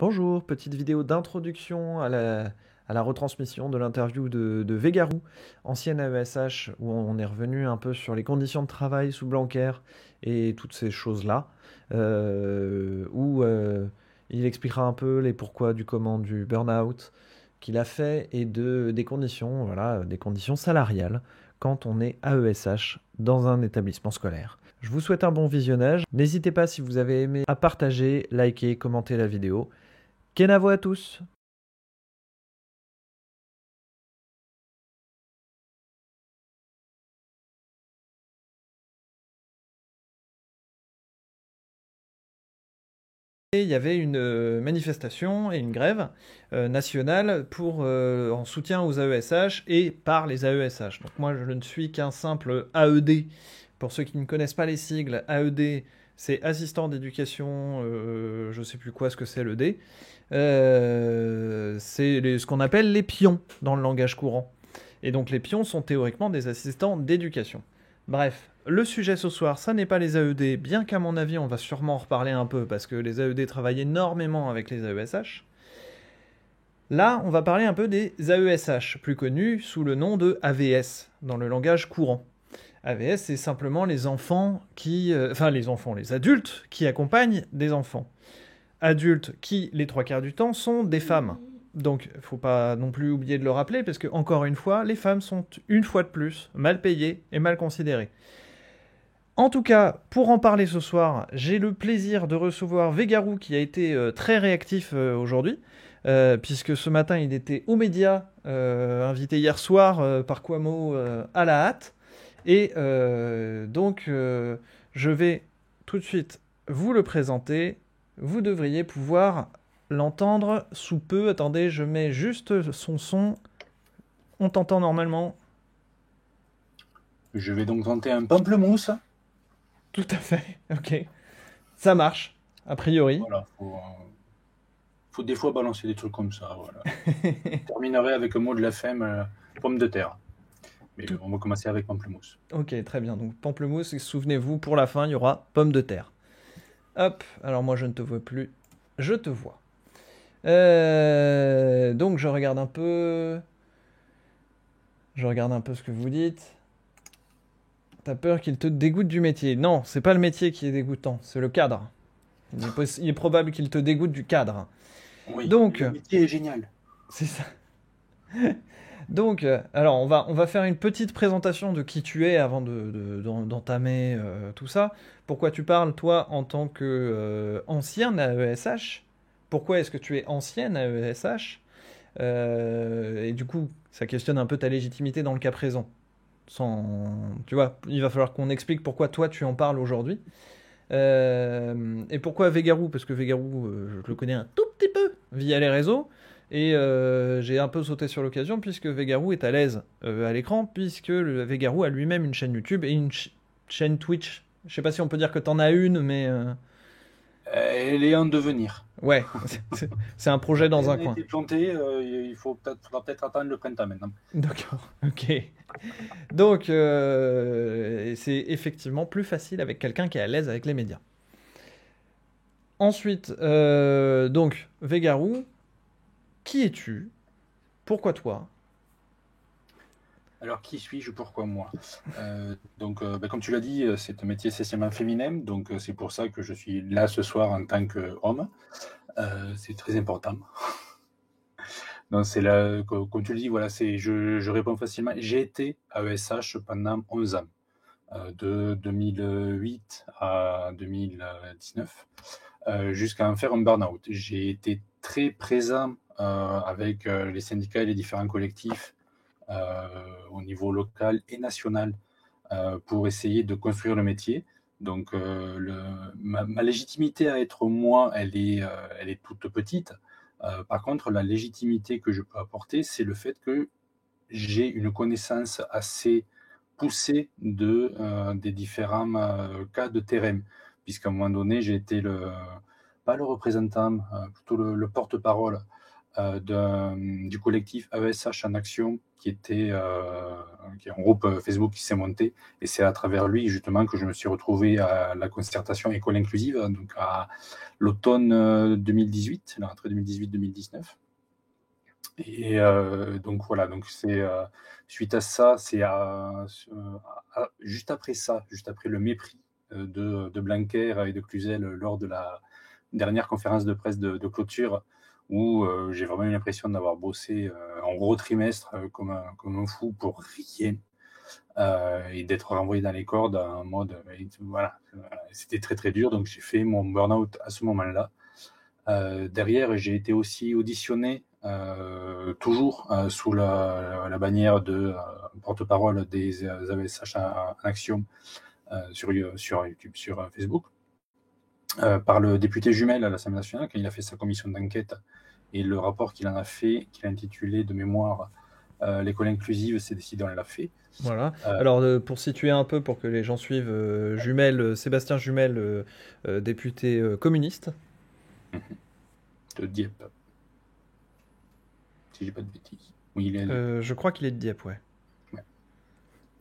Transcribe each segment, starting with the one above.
Bonjour, petite vidéo d'introduction à la retransmission de l'interview de Végarou, ancienne AESH, où on est revenu un peu sur les conditions de travail sous Blanquer et toutes ces choses-là, où il expliquera un peu les pourquoi du comment du burn-out qu'il a fait et des conditions, voilà, des conditions salariales quand on est AESH dans un établissement scolaire. Je vous souhaite un bon visionnage. N'hésitez pas, si vous avez aimé, à partager, liker, commenter la vidéo. Kenavo à tous. Et il y avait une manifestation et une grève nationale en soutien aux AESH et par les AESH. Donc moi, je ne suis qu'un simple AED. Pour ceux qui ne connaissent pas les sigles, AED, c'est assistant d'éducation, je ne sais plus quoi ce que c'est le D. C'est ce qu'on appelle les pions dans le langage courant. Et donc les pions sont théoriquement des assistants d'éducation. Bref, le sujet ce soir, ça n'est pas les AED, bien qu'à mon avis, on va sûrement en reparler un peu, parce que les AED travaillent énormément avec les AESH. Là, on va parler un peu des AESH, plus connus sous le nom de AVS, dans le langage courant. AVS, c'est simplement les enfants les adultes qui accompagnent des enfants. Adultes qui, les 3/4 du temps, sont des femmes. Donc, il ne faut pas non plus oublier de le rappeler, parce que, encore une fois, les femmes sont, une fois de plus, mal payées et mal considérées. En tout cas, pour en parler ce soir, j'ai le plaisir de recevoir Végarou, qui a été très réactif aujourd'hui, puisque ce matin, il était aux médias, invité hier soir par Quamo à la hâte. Et donc, je vais tout de suite vous le présenter. Vous devriez pouvoir l'entendre sous peu. Attendez, je mets juste son son. On t'entend normalement. Je vais donc tenter un pamplemousse. Tout à fait, ok. Ça marche, a priori. Voilà, faut des fois balancer des trucs comme ça. Voilà. Je terminerai avec un mot de la fin, pomme de terre. Mais Tout- on va commencer avec pamplemousse. Ok, très bien. Donc pamplemousse, et souvenez-vous, pour la fin, il y aura pomme de terre. Hop, alors moi je ne te vois plus. Je te vois. Donc je regarde un peu. Je regarde un peu ce que vous dites. T'as peur qu'il te dégoûte du métier. Non, c'est pas le métier qui est dégoûtant, c'est le cadre. Il est probable qu'il te dégoûte du cadre. Oui, Donc, le métier est génial. c'est ça. Donc, alors on va faire une petite présentation de qui tu es avant d'entamer tout ça. Pourquoi tu parles, toi, en tant que ancienne AESH? Pourquoi est-ce que tu es ancienne AESH? Et du coup, ça questionne un peu ta légitimité dans le cas présent. Tu vois, il va falloir qu'on explique pourquoi toi tu en parles aujourd'hui. Et pourquoi Végarou? Parce que Végarou, je le connais un tout petit peu via les réseaux. Et j'ai un peu sauté sur l'occasion puisque Végarou est à l'aise à l'écran, puisque Végarou a lui-même une chaîne YouTube et une chaîne Twitch. Je sais pas si on peut dire que t'en as une, mais Elle est en devenir. ouais, c'est un projet dans un Rien n'a coin. été planté, faudra peut-être attendre le printemps maintenant. D'accord, ok. Donc, c'est effectivement plus facile avec quelqu'un qui est à l'aise avec les médias. Ensuite, donc, Végarou, qui es-tu? Pourquoi toi? Alors, qui suis-je? Pourquoi moi? Comme tu l'as dit, c'est un métier essentiellement féminin, donc c'est pour ça que je suis là ce soir en tant qu'homme. C'est très important. Donc, c'est là, comme tu le dis, voilà, je réponds facilement. J'ai été à ESH pendant 11 ans, de 2008 à 2019, jusqu'à en faire un burn-out. J'ai été très présent avec les syndicats et les différents collectifs au niveau local et national pour essayer de construire le métier. Donc, ma légitimité à être moi, elle est toute petite. Par contre, la légitimité que je peux apporter, c'est le fait que j'ai une connaissance assez poussée des différents cas de terrain, puisqu'à un moment donné, j'ai été pas le représentant, plutôt le porte-parole du collectif AESH en action, qui est un groupe Facebook qui s'est monté. Et c'est à travers lui, justement, que je me suis retrouvé à la concertation école inclusive, donc à l'automne 2018, la rentrée 2018-2019. Et donc voilà, donc c'est suite à ça, c'est juste après ça, juste après le mépris de Blanquer et de Cluzel lors de la dernière conférence de presse de clôture, où j'ai vraiment eu l'impression d'avoir bossé en gros trimestre comme un fou pour rien, et d'être renvoyé dans les cordes en mode voilà, c'était très très dur. Donc j'ai fait mon burn-out à ce moment-là. Derrière, j'ai été aussi auditionné, toujours sous la bannière de porte-parole des AESH en action, sur YouTube, sur Facebook, par le député Jumel à l'Assemblée nationale, quand il a fait sa commission d'enquête, et le rapport qu'il en a fait, qu'il a intitulé de mémoire l'école inclusive, c'est décidé, on l'a fait. Voilà. Alors, pour situer un peu, pour que les gens suivent, Sébastien Jumel, député communiste. De Dieppe. Si j'ai pas de bêtises. Oui, il est. Je crois qu'il est de Dieppe, ouais.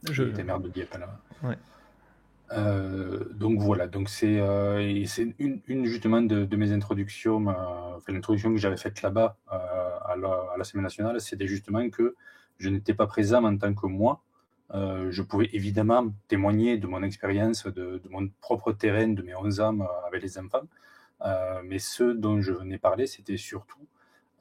Il était maire de Dieppe, là. Ouais. Donc voilà, donc c'est une justement de mes introductions, l'introduction que j'avais faite là-bas à l'Assemblée nationale, c'était justement que je n'étais pas présent en tant que moi. Je pouvais évidemment témoigner de mon expérience, de mon propre terrain, de mes 11 ans avec les enfants, mais ce dont je venais parler, c'était surtout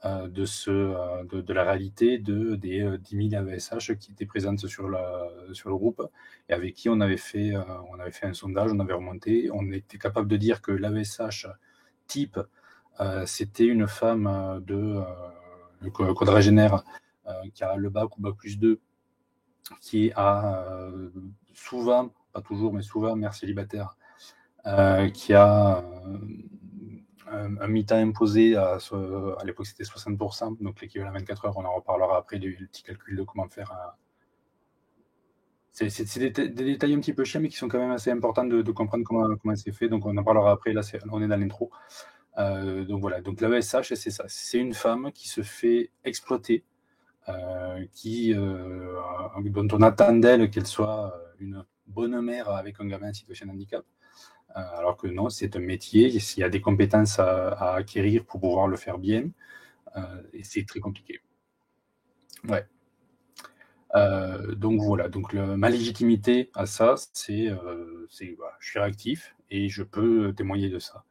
de la réalité des 10 000 AESH qui étaient présentes sur le groupe, et avec qui on avait fait un sondage, on avait remonté, on était capable de dire que l'AESH type, c'était une femme quadragénaire, qui a le bac ou bac plus 2, qui a souvent, pas toujours, mais souvent mère célibataire, qui a un mi-temps imposé, à l'époque c'était 60%, donc l'équivalent à 24 heures, on en reparlera après, le petit calcul de comment faire. C'est des détails un petit peu chiants, mais qui sont quand même assez importants de comprendre comment c'est fait, donc on en parlera après. Là, on est dans l'intro. Donc voilà, donc l'AESH, c'est ça, c'est une femme qui se fait exploiter, dont on attend d'elle qu'elle soit une bonne mère avec un gamin en situation de handicap. Alors que non, c'est un métier, il y a des compétences à acquérir pour pouvoir le faire bien, et c'est très compliqué. Ouais. Donc voilà, donc ma légitimité à ça, c'est voilà, je suis réactif et je peux témoigner de ça.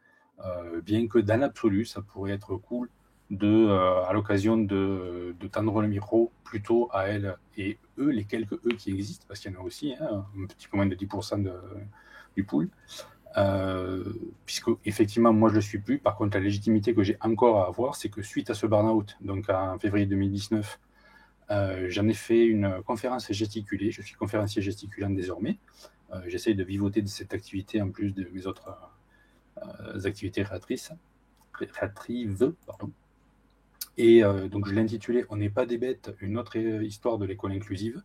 Bien que dans l'absolu, ça pourrait être cool à l'occasion de tendre le micro plutôt à elle et eux, les quelques eux qui existent, parce qu'il y en a aussi, hein, un petit peu moins de 10% du pool. Puisque effectivement moi je le suis plus. Par contre, la légitimité que j'ai encore à avoir, c'est que suite à ce burn-out, donc en février 2019, j'en ai fait une conférence gesticulée. Je suis conférencier gesticulant désormais. J'essaye de vivoter de cette activité en plus de mes autres activités créatives, pardon. Et donc je l'ai intitulé On n'est pas des bêtes, une autre histoire de l'école inclusive.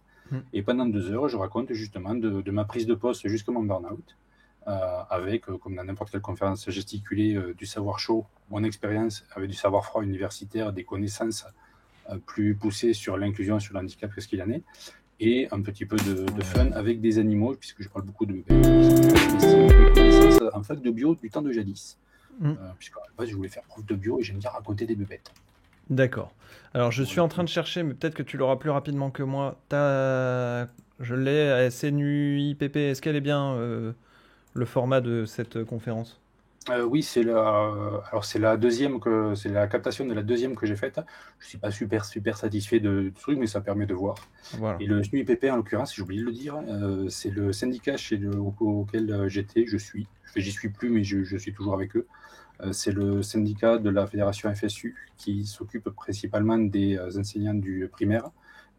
Et pendant 2 heures, je raconte justement de ma prise de poste jusqu'à mon burn-out, avec, comme dans n'importe quelle conférence gesticulée, du savoir chaud, mon expérience avec du savoir froid universitaire, des connaissances plus poussées sur l'inclusion, sur le handicap, qu'est-ce qu'il en est, et un petit peu de fun avec des animaux, puisque je parle beaucoup de bébêtes. En fac de bio du temps de jadis, puisqu'à la base je voulais faire prof de bio et j'aime bien raconter des bébêtes. D'accord. Alors je suis en train de chercher, mais peut-être que tu l'auras plus rapidement que moi. Je l'ai, SNUIPP, est-ce qu'elle est bien le format de cette conférence? Oui, c'est la deuxième c'est la captation de la deuxième que j'ai faite. Je suis pas super satisfait de ce truc, mais ça permet de voir. Voilà. Et le SNUIPP, en l'occurrence, j'ai oublié de le dire, c'est le syndicat auquel j'y suis plus, mais je suis toujours avec eux. C'est le syndicat de la fédération FSU qui s'occupe principalement des enseignants du primaire,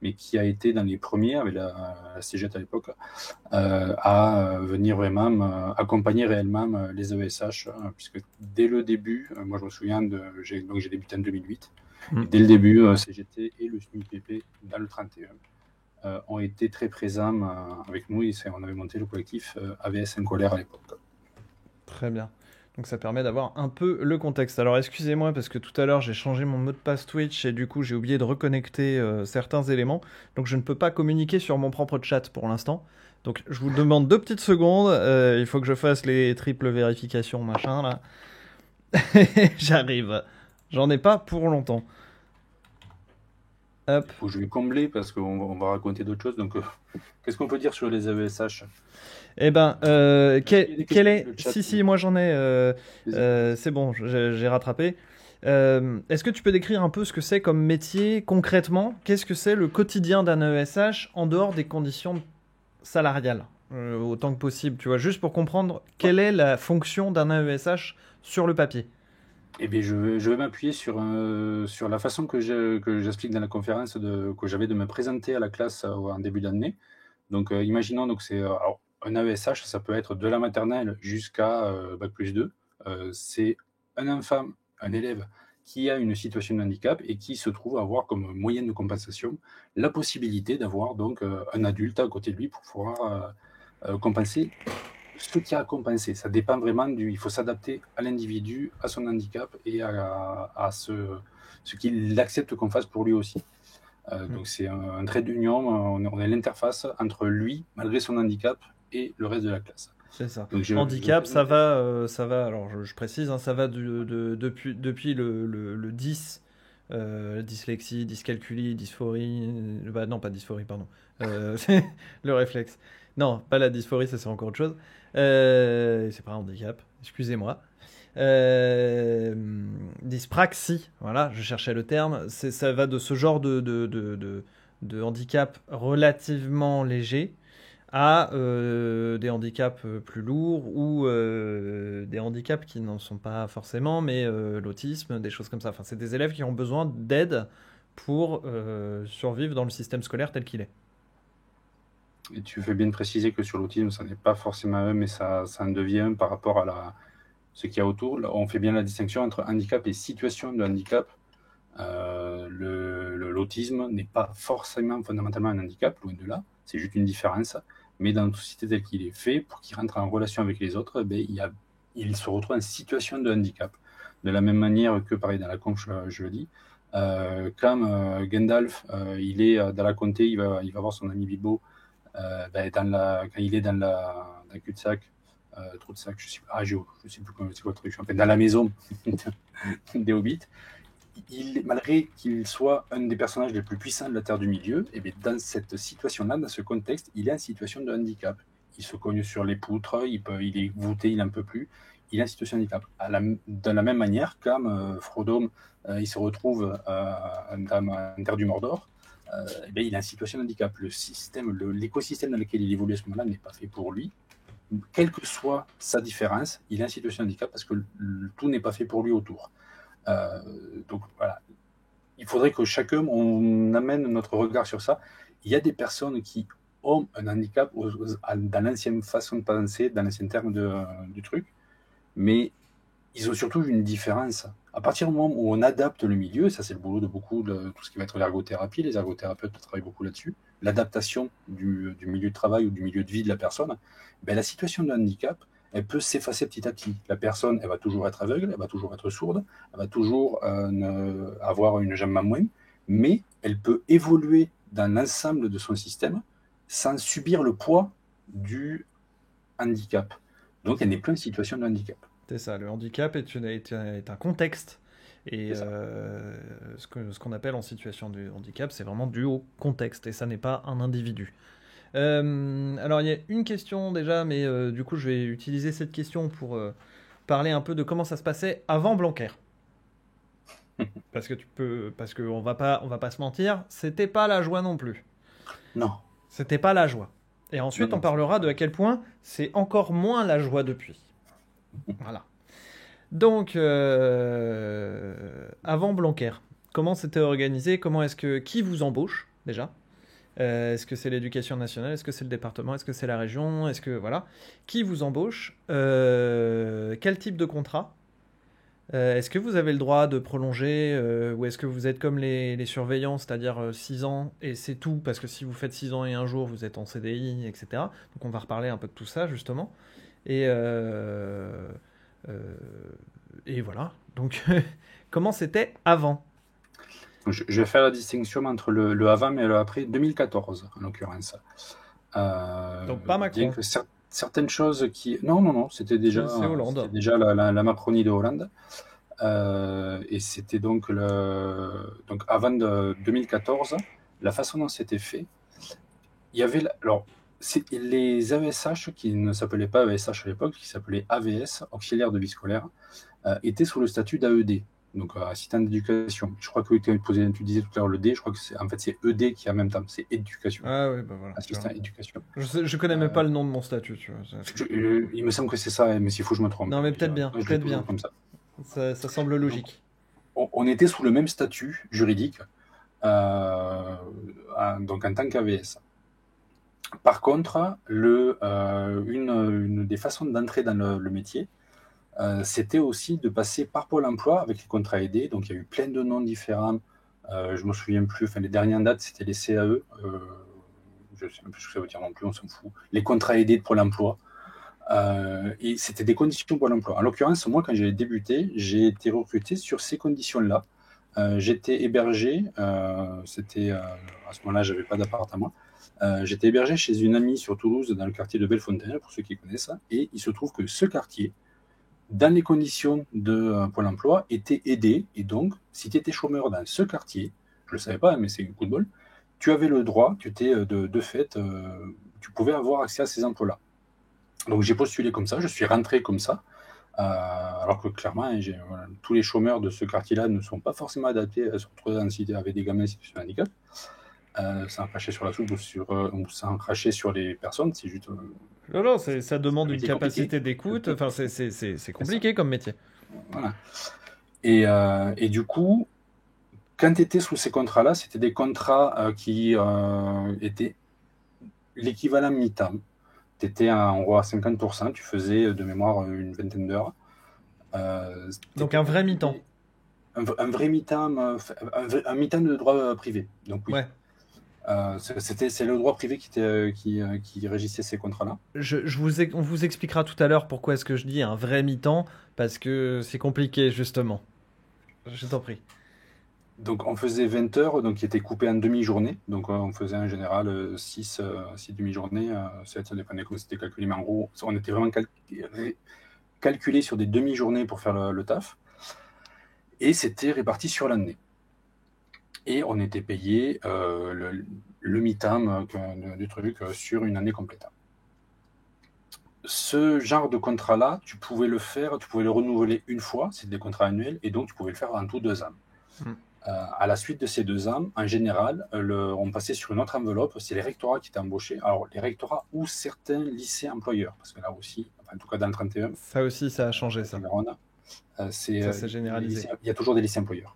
mais qui a été dans les premiers, avec la CGT à l'époque, à venir vraiment accompagner réellement les AESH, puisque dès le début, moi je me souviens, j'ai débuté en 2008, et dès le début, CGT et le SNUIPP, dans le 31, ont été très présents avec nous, et on avait monté le collectif AVS en colère à l'époque. Très bien. Donc ça permet d'avoir un peu le contexte. Alors excusez-moi parce que tout à l'heure j'ai changé mon mot de passe Twitch et du coup j'ai oublié de reconnecter certains éléments. Donc je ne peux pas communiquer sur mon propre chat pour l'instant. Donc je vous demande 2 petites secondes. Il faut que je fasse les triples vérifications machin là. J'arrive. J'en ai pas pour longtemps. Hop. Faut que je vais combler parce qu'on va raconter d'autres choses. Donc, qu'est-ce qu'on peut dire sur les AESH? Eh ben, Il y a des quel questions est... dans le chat. Si, moi j'en ai... c'est bon, j'ai rattrapé. Est-ce que tu peux décrire un peu ce que c'est comme métier concrètement? Qu'est-ce que c'est le quotidien d'un AESH en dehors des conditions salariales? Autant que possible, tu vois, juste pour comprendre quelle est la fonction d'un AESH sur le papier. Eh bien, je vais m'appuyer sur la façon que j'explique dans la conférence que j'avais de me présenter à la classe en début d'année. Donc, imaginons, donc c'est alors, un AESH, ça peut être de la maternelle jusqu'à Bac+2. C'est un enfant, un élève qui a une situation de handicap et qui se trouve avoir comme moyen de compensation la possibilité d'avoir donc un adulte à côté de lui pour pouvoir compenser ce qu'il y a à compenser. Ça dépend vraiment il faut s'adapter à l'individu, à son handicap et à ce qu'il accepte qu'on fasse pour lui aussi. Donc c'est un trait d'union, on est l'interface entre lui, malgré son handicap, et le reste de la classe. C'est ça. Donc Handicap, ça va, alors je précise, hein, ça va depuis le 10, dyslexie, dyscalculie, dysphorie, bah non, pas dysphorie, pardon, c'est le réflexe. Non, pas la dysphorie, ça c'est encore autre chose. C'est pas un handicap, excusez-moi. Euh, Dyspraxie, voilà, je cherchais le terme. Ça va de ce genre de handicap relativement léger à des handicaps plus lourds ou des handicaps qui n'en sont pas forcément, mais l'autisme, des choses comme ça. Enfin, c'est des élèves qui ont besoin d'aide pour survivre dans le système scolaire tel qu'il est. Et tu fais bien de préciser que sur l'autisme, ça n'est pas forcément un, mais ça en devient un par rapport à ce qu'il y a autour. Là, on fait bien la distinction entre handicap et situation de handicap. L'autisme n'est pas forcément fondamentalement un handicap, loin de là, c'est juste une différence. Mais dans une société telle qu'il est fait, pour qu'il rentre en relation avec les autres, il se retrouve en situation de handicap. De la même manière que, pareil, dans la conche, je le dis, quand Gandalf, il est dans la comté, il va voir son ami Bilbo, quand il est dans le cul-de-sac, trou de sac, je sais plus comment c'est quoi le truc, dans la maison des hobbits, malgré qu'il soit un des personnages les plus puissants de la Terre du Milieu, et bien dans cette situation-là, dans ce contexte, il est en situation de handicap. Il se cogne sur les poutres, il est voûté, il n'en peut plus, il est en situation de handicap. De la même manière, comme Frodo, il se retrouve en Terre du Mordor, il est en situation de handicap. L'écosystème dans lequel il évolue à ce moment-là n'est pas fait pour lui. Quelle que soit sa différence, il est en situation de handicap parce que tout n'est pas fait pour lui autour. Donc voilà, il faudrait que chacun, on amène notre regard sur ça. Il y a des personnes qui ont un handicap dans l'ancienne façon de penser, dans l'ancien terme du truc, mais ils ont surtout une différence. À partir du moment où on adapte le milieu, ça c'est le boulot de beaucoup de tout ce qui va être l'ergothérapie, les ergothérapeutes travaillent beaucoup là-dessus, l'adaptation du milieu de travail ou du milieu de vie de la personne, la situation de handicap, elle peut s'effacer petit à petit. La personne, elle va toujours être aveugle, elle va toujours être sourde, elle va toujours avoir une jambe en moins, mais elle peut évoluer dans l'ensemble de son système sans subir le poids du handicap. Donc elle n'est plus en situation de handicap. C'est ça, le handicap est un contexte. Et ce qu'on appelle en situation de handicap, c'est vraiment dû au contexte, et ça n'est pas un individu. Alors il y a une question déjà, mais du coup je vais utiliser cette question pour parler un peu de comment ça se passait avant Blanquer. Parce qu'on va pas se mentir, c'était pas la joie non plus. Non. C'était pas la joie. Et ensuite Non. On parlera de à quel point c'est encore moins la joie depuis. Voilà. Donc avant Blanquer, comment c'était organisé? Qui vous embauche déjà? Est-ce que c'est l'éducation nationale? Est-ce que c'est le département? Est-ce que c'est la région? Est-ce que voilà, qui vous embauche? Quel type de contrat? Est-ce que vous avez le droit de prolonger ou est-ce que vous êtes comme les surveillants, c'est-à-dire 6 ans et c'est tout? Parce que si vous faites 6 ans et un jour, vous êtes en CDI, etc. Donc on va reparler un peu de tout ça justement. Et Euh, et voilà. Donc, comment c'était avant? Je vais faire la distinction entre le avant et le après 2014, en l'occurrence. Donc, pas Bien Macron. que certaines choses qui... Non, non, non, C'est c'était Hollande. déjà la Macronie de Hollande. Et c'était donc, donc avant 2014, la façon dont c'était fait, il y avait... Alors, les AESH, qui ne s'appelaient pas AESH à l'époque, qui s'appelaient AVS, auxiliaires de vie scolaire, étaient sous le statut d'AED, donc assistant d'éducation. Je crois que tu disais tout à l'heure le D, je crois que en fait c'est ED qui a en même temps, c'est éducation, Ah oui, bah voilà, tu vois. assistant éducation. Je connais même pas le nom de mon statut, tu vois. Il me semble que c'est ça, mais s'il faut que je me trompe. Non, mais peut-être bien, Moi, je l'ai peut-être toujours bien. comme ça. Ça semble Donc, logique. on était sous le même statut juridique, donc en tant qu'AVS. Par contre, une des façons d'entrer dans le métier, c'était aussi de passer par Pôle emploi avec les contrats aidés. Donc il y a eu plein de noms différents. Je me souviens plus. Enfin, les dernières dates, c'était les CAE. Je ne sais même plus ce que ça veut dire non plus, on s'en fout. Les contrats aidés de Pôle emploi. Et c'était des conditions Pôle emploi. En l'occurrence, moi, quand j'ai débuté, j'ai été recruté sur ces conditions-là. J'étais hébergé, à ce moment-là, j'avais pas d'appartement. J'étais hébergé chez une amie sur Toulouse, dans le quartier de Bellefontaine, pour ceux qui connaissent ça. Et il se trouve que ce quartier, dans les conditions de Pôle emploi, était aidé. Et donc, si tu étais chômeur dans ce quartier, je ne le savais pas, mais c'est un coup de bol, tu avais le droit, tu étais de fait, tu pouvais avoir accès à ces emplois-là. Donc j'ai postulé comme ça, je suis rentré comme ça, alors que clairement, voilà, tous les chômeurs de ce quartier-là ne sont pas forcément adaptés à se retrouver en cité avec des gamins en situation de handicap. Sans cracher sur la soupe ou sans cracher sur les personnes, c'est juste. Non, non, ça demande une Métier compliqué. capacité d'écoute. Enfin, c'est compliqué comme métier. Voilà. Et du coup, quand tu étais sous ces contrats-là, c'était des contrats qui étaient l'équivalent mi-temps. Tu étais en gros à 50%, tu faisais de mémoire une vingtaine d'heures. Donc un vrai mi-temps. Un vrai mi-temps, un mi-temps de droit privé. Donc oui. Ouais. C'est le droit privé qui régissait ces contrats-là. On vous expliquera tout à l'heure pourquoi est-ce que je dis un vrai mi-temps, parce que c'est compliqué justement. Je t'en prie. Donc on faisait 20 heures, donc qui étaient coupées en demi-journée. Donc on faisait en général 6 demi-journées. Ça dépendait comment c'était calculé, mais en gros, on était vraiment calculé sur des demi-journées pour faire le taf. Et c'était réparti sur l'année. Et on était payé le mi-temps du truc sur une année complète. Ce genre de contrat-là, tu pouvais le renouveler une fois, c'est des contrats annuels, et donc tu pouvais le faire en tout 2 ans. À la suite de ces 2 ans, en général, on passait sur une autre enveloppe, c'est les rectorats qui étaient embauchés. Alors, les rectorats ou certains lycées employeurs, parce que là aussi, en tout cas dans le 31, ça aussi, ça a changé, ça. Ça s'est généralisé. Il y a toujours des lycées employeurs.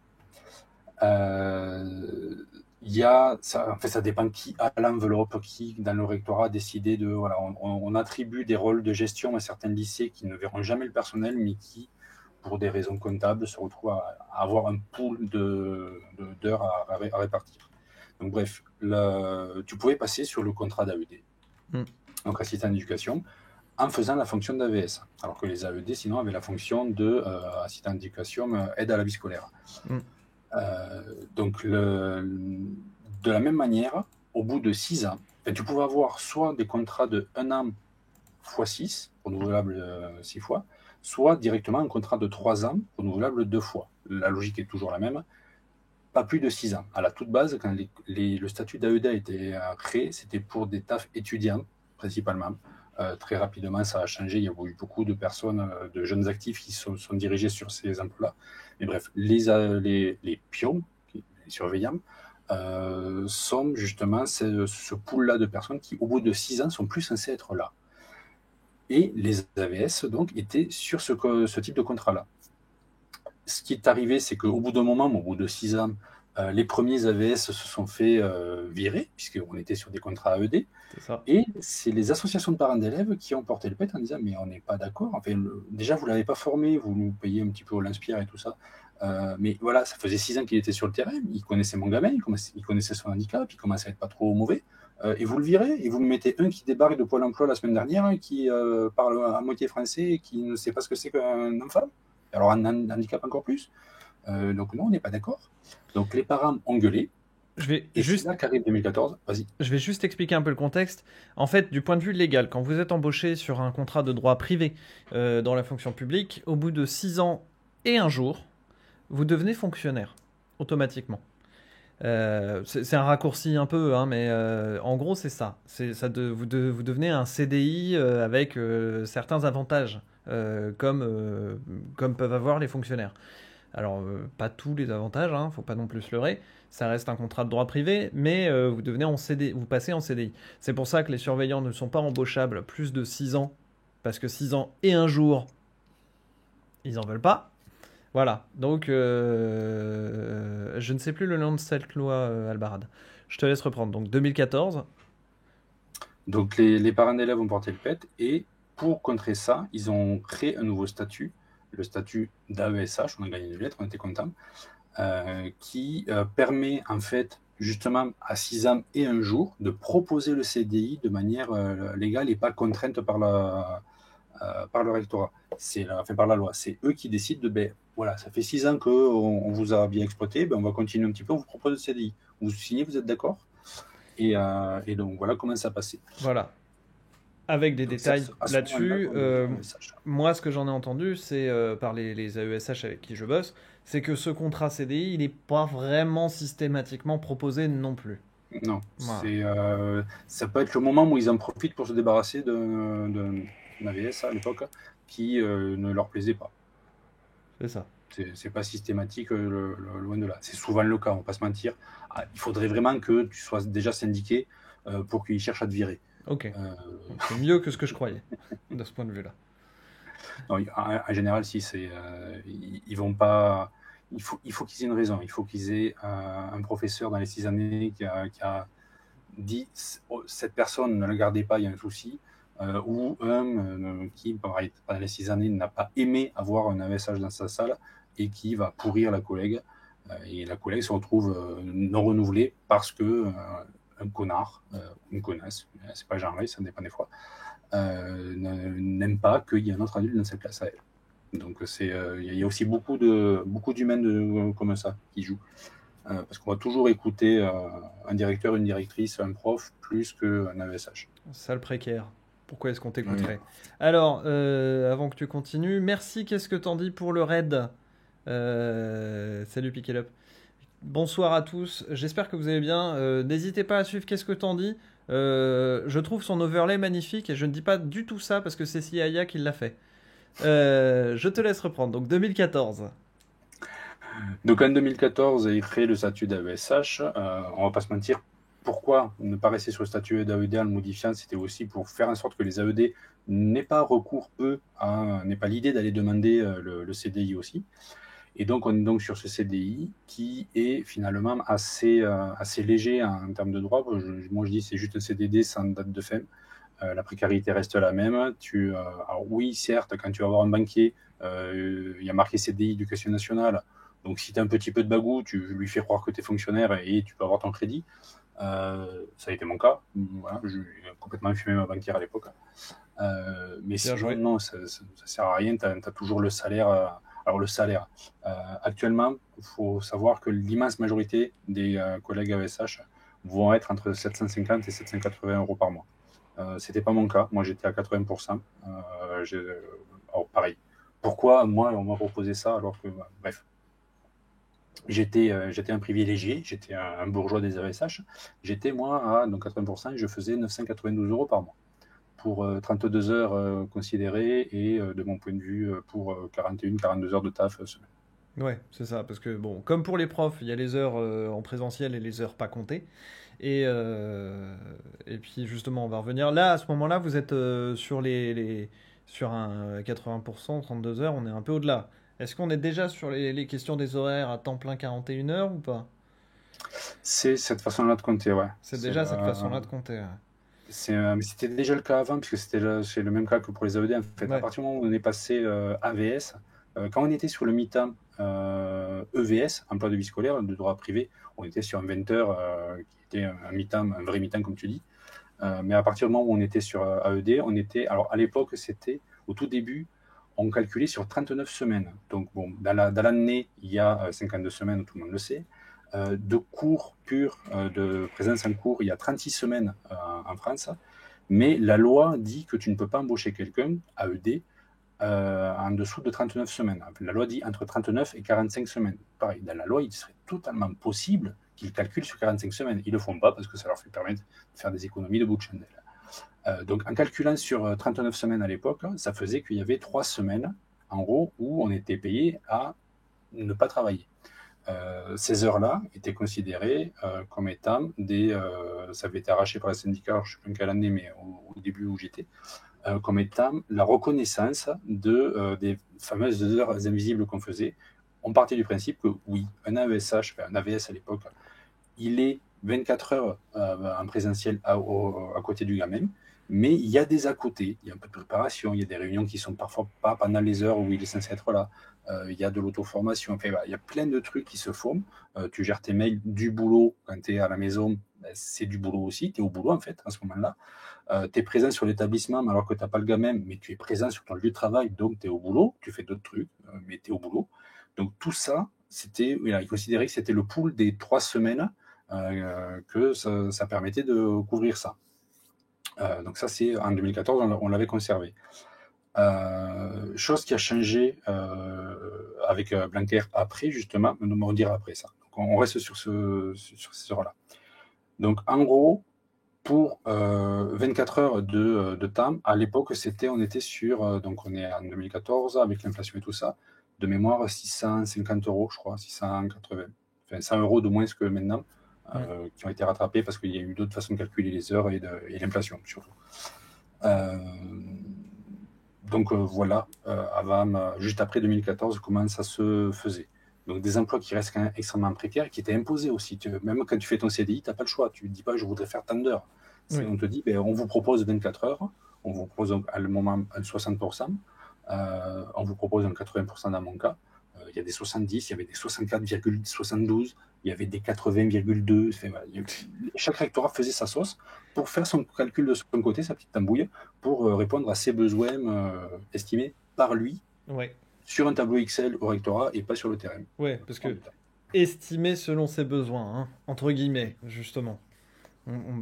Ça dépend qui a l'enveloppe, qui dans le rectorat a décidé de. Voilà, on attribue des rôles de gestion à certains lycées qui ne verront jamais le personnel, mais qui, pour des raisons comptables, se retrouvent à avoir un pool d'heures à répartir. Donc bref, tu pouvais passer sur le contrat d'AED, donc assistant d'éducation, en faisant la fonction d'AVS, alors que les AED sinon avaient la fonction de assistant d'éducation, aide à la vie scolaire. Donc de la même manière, au bout de 6 ans, tu pouvais avoir soit des contrats de 1 an x 6, renouvelable 6 fois, soit directement un contrat de 3 ans, renouvelable 2 fois. La logique est toujours la même, pas plus de 6 ans. À la toute base, quand le statut d'AED a été créé, c'était pour des tafs étudiants, principalement. Très rapidement, ça a changé. Il y a eu beaucoup de personnes, de jeunes actifs qui sont dirigés sur ces emplois-là. Mais bref, les pions, les surveillants, sont justement ce pool-là de personnes qui, au bout de 6 ans, sont plus censées être là. Et les AVS, donc, étaient sur ce type de contrat-là. Ce qui est arrivé, c'est qu'au bout d'un moment, au bout de 6 ans, les premiers AVS se sont fait virer, puisqu'on était sur des contrats AED. C'est ça. Et c'est les associations de parents d'élèves qui ont porté le pet en disant mais on n'est pas d'accord. Enfin, déjà, vous ne l'avez pas formé, vous nous payez un petit peu au lance-pierre et tout ça. Mais voilà, ça faisait 6 ans qu'il était sur le terrain, il connaissait mon gamin, il connaissait son handicap, il commençait à être pas trop mauvais. et vous le virez, et vous me mettez un qui débarque de Pôle emploi la semaine dernière, qui parle à moitié français et qui ne sait pas ce que c'est qu'un enfant, alors un handicap encore plus. Donc non, on n'est pas d'accord. Donc les parents ont gueulé, Je vais et c'est juste là qu'arrive 2014. Vas-y. Je vais juste expliquer un peu le contexte. En fait, du point de vue légal, quand vous êtes embauché sur un contrat de droit privé dans la fonction publique, au bout de 6 ans et un jour, vous devenez fonctionnaire, automatiquement. C'est un raccourci un peu, hein, mais en gros, c'est ça. Vous devenez un CDI avec certains avantages, comme peuvent avoir les fonctionnaires. Alors, pas tous les avantages, hein, faut pas non plus se leurrer. Ça reste un contrat de droit privé, mais vous devenez en CD, vous passez en CDI. C'est pour ça que les surveillants ne sont pas embauchables plus de 6 ans, parce que 6 ans et un jour, ils en veulent pas. Voilà, donc je ne sais plus le nom de cette loi, Albarad. Je te laisse reprendre. Donc 2014, Donc les parents d'élèves ont porté le PET, et pour contrer ça, ils ont créé un nouveau statut, le statut d'AESH, on a gagné une lettre, on était contents, qui permet en fait justement à 6 ans et un jour de proposer le CDI de manière légale et pas contrainte par le rectorat. Enfin, par la loi. C'est eux qui décident de, ben, voilà, ça fait 6 ans qu'on on vous a bien exploité, ben, on va continuer un petit peu, on vous propose le CDI. Vous signez, vous êtes d'accord, et donc voilà comment ça passait. voilà. Avec des Donc, détails à ce là-dessus, moment-là qu'on devient AESH. moi, ce que j'en ai entendu, c'est par les AESH avec qui je bosse, c'est que ce contrat CDI, il n'est pas vraiment systématiquement proposé non plus. Non, Voilà, ça peut être le moment où ils en profitent pour se débarrasser d'un AVS à l'époque qui ne leur plaisait pas. c'est ça. C'est pas systématique, loin de là. C'est souvent le cas, on va pas se mentir. Ah, il faudrait vraiment que tu sois déjà syndiqué pour qu'ils cherchent à te virer. Ok, Euh, c'est mieux que ce que je croyais, de ce point de vue-là. non, en général, si ils vont pas. Il faut qu'ils aient une raison. Il faut qu'ils aient un professeur dans les 6 années qui a dit oh, cette personne ne la gardez pas, il y a un souci, ou un qui, pareil, pendant les 6 années, n'a pas aimé avoir un AVSH dans sa salle et qui va pourrir la collègue, et la collègue se retrouve non renouvelée parce que un connard, une connasse, c'est pas genré, ça dépend des fois, n'aime pas qu'il y ait un autre adulte dans cette classe à elle. Donc il y a aussi beaucoup d'humains comme ça qui jouent. Parce qu'on va toujours écouter un directeur, une directrice, un prof, plus qu'un AESH. Sale précaire. Pourquoi est-ce qu'on t'écouterait? Alors, avant que tu continues, merci, qu'est-ce que t'en dis pour le raid? Salut Pick It Up. Bonsoir à tous, j'espère que vous allez bien. N'hésitez pas à suivre qu'est-ce que t'en dis. Je trouve son overlay magnifique et je ne dis pas du tout ça parce que c'est Siaya qui l'a fait. Je te laisse reprendre. Donc 2014. Donc en 2014, il crée le statut d'AESH. On va pas se mentir. Pourquoi ne pas rester sur le statut d'AED en le modifiant? C'était aussi pour faire en sorte que les AED n'aient pas recours, n'aient pas l'idée d'aller demander le CDI aussi. Et donc, on est donc sur ce CDI qui est finalement assez léger en termes de droit. Moi, je dis c'est juste un CDD sans date de fin. La précarité reste la même. Alors oui, certes, quand tu vas voir un banquier, il y a marqué CDI éducation nationale. Donc, si tu as un petit peu de bagou, tu lui fais croire que tu es fonctionnaire et tu peux avoir ton crédit. Ça a été mon cas. Voilà, j'ai complètement fumé ma banquière à l'époque. Mais sinon, non, ça ne sert à rien. Tu as toujours le salaire. Alors, le salaire. Actuellement, il faut savoir que l'immense majorité des collègues AESH vont être entre 750 et 780 euros par mois. Ce n'était pas mon cas. Moi, j'étais à 80%. Alors, pareil. Pourquoi, moi, on m'a proposé ça alors que, bref. J'étais un privilégié, j'étais un bourgeois des AESH. J'étais, moi, à donc 80%, et je faisais 992 euros par mois pour 32 heures considérées et, de mon point de vue, pour 41-42 heures de taf semaine. Ouais, c'est ça, parce que bon, comme pour les profs, il y a les heures en présentiel et les heures pas comptées. Et puis justement, on va revenir. Là, à ce moment-là, vous êtes sur un 80%, 32 heures, on est un peu au-delà. Est-ce qu'on est déjà sur les questions des horaires à temps plein 41 heures ou pas? C'est cette façon-là de compter, ouais. C'est déjà cette façon-là de compter. Ouais. Mais c'était déjà le cas avant, puisque c'est le même cas que pour les AED. En fait, Ouais. à partir du moment où on est passé AVS, Quand on était sur le mi-temps EVS, emploi de vie scolaire, de droit privé, on était sur un 20 heures qui était un mi-temps, un vrai mi-temps comme tu dis. Mais à partir du moment où on était sur AED, on était. Alors à l'époque, c'était au tout début, on calculait sur 39 semaines. Donc bon, dans l'année, il y a 52 semaines, tout le monde le sait. De cours purs, de présence en cours, il y a 36 semaines en France. Mais la loi dit que tu ne peux pas embaucher quelqu'un, AED, en dessous de 39 semaines. La loi dit entre 39 et 45 semaines. Pareil, dans la loi, il serait totalement possible qu'ils calculent sur 45 semaines. Ils ne le font pas parce que ça leur fait permettre de faire des économies de bout de chandelle. Donc en calculant sur 39 semaines à l'époque, ça faisait qu'il y avait 3 semaines, en gros, où on était payé à ne pas travailler. Ces heures-là étaient considérées comme étant ça avait été arraché par les syndicats, je ne sais plus quelle année, mais au début où j'étais, comme étant la reconnaissance des fameuses heures invisibles qu'on faisait. On partait du principe que oui, un AESH, un AVS à l'époque, il est 24 heures en présentiel à côté du gamin, mais il y a des à côté, il y a un peu de préparation, il y a des réunions qui sont parfois pas pendant les heures où il est censé être là, il y a de l'auto-formation, enfin, il y a plein de trucs qui se font. Tu gères tes mails du boulot quand tu es à la maison, c'est du boulot aussi, tu es au boulot en fait à ce moment-là. Tu es présent sur l'établissement alors que tu n'as pas le gamin, mais tu es présent sur ton lieu de travail, donc tu es au boulot, tu fais d'autres trucs, mais tu es au boulot. Donc tout ça, il considérait que c'était le pool des 3 semaines que ça permettait de couvrir ça. Donc ça, c'est en 2014, on l'avait conservé. Chose qui a changé avec Blanquer après, justement, on dira après ça. Donc on reste sur ces heures-là. Donc en gros, pour 24 heures de temps, à l'époque, on était sur, donc on est en 2014, avec l'inflation et tout ça, de mémoire 650 euros, je crois, 680, enfin 100 euros de moins que maintenant, qui ont été rattrapés parce qu'il y a eu d'autres façons de calculer les heures et l'inflation surtout. Donc voilà, juste après 2014, comment ça se faisait. Donc des emplois qui restent quand même extrêmement précaires, qui étaient imposés aussi. Même quand tu fais ton CDI, tu n'as pas le choix. Tu ne dis pas je voudrais faire tant d'heures. Oui. On te dit on vous propose 24 heures, on vous propose à le moment 60%, on vous propose un 80% dans mon cas. Il y a des 70, il y avait des 64,72, il y avait des 80,2. Chaque rectorat faisait sa sauce pour faire son calcul de son côté, sa petite tambouille, pour répondre à ses besoins estimés par lui sur un tableau Excel au rectorat et pas sur le terrain. Oui, parce que estimé selon ses besoins, hein, entre guillemets, justement.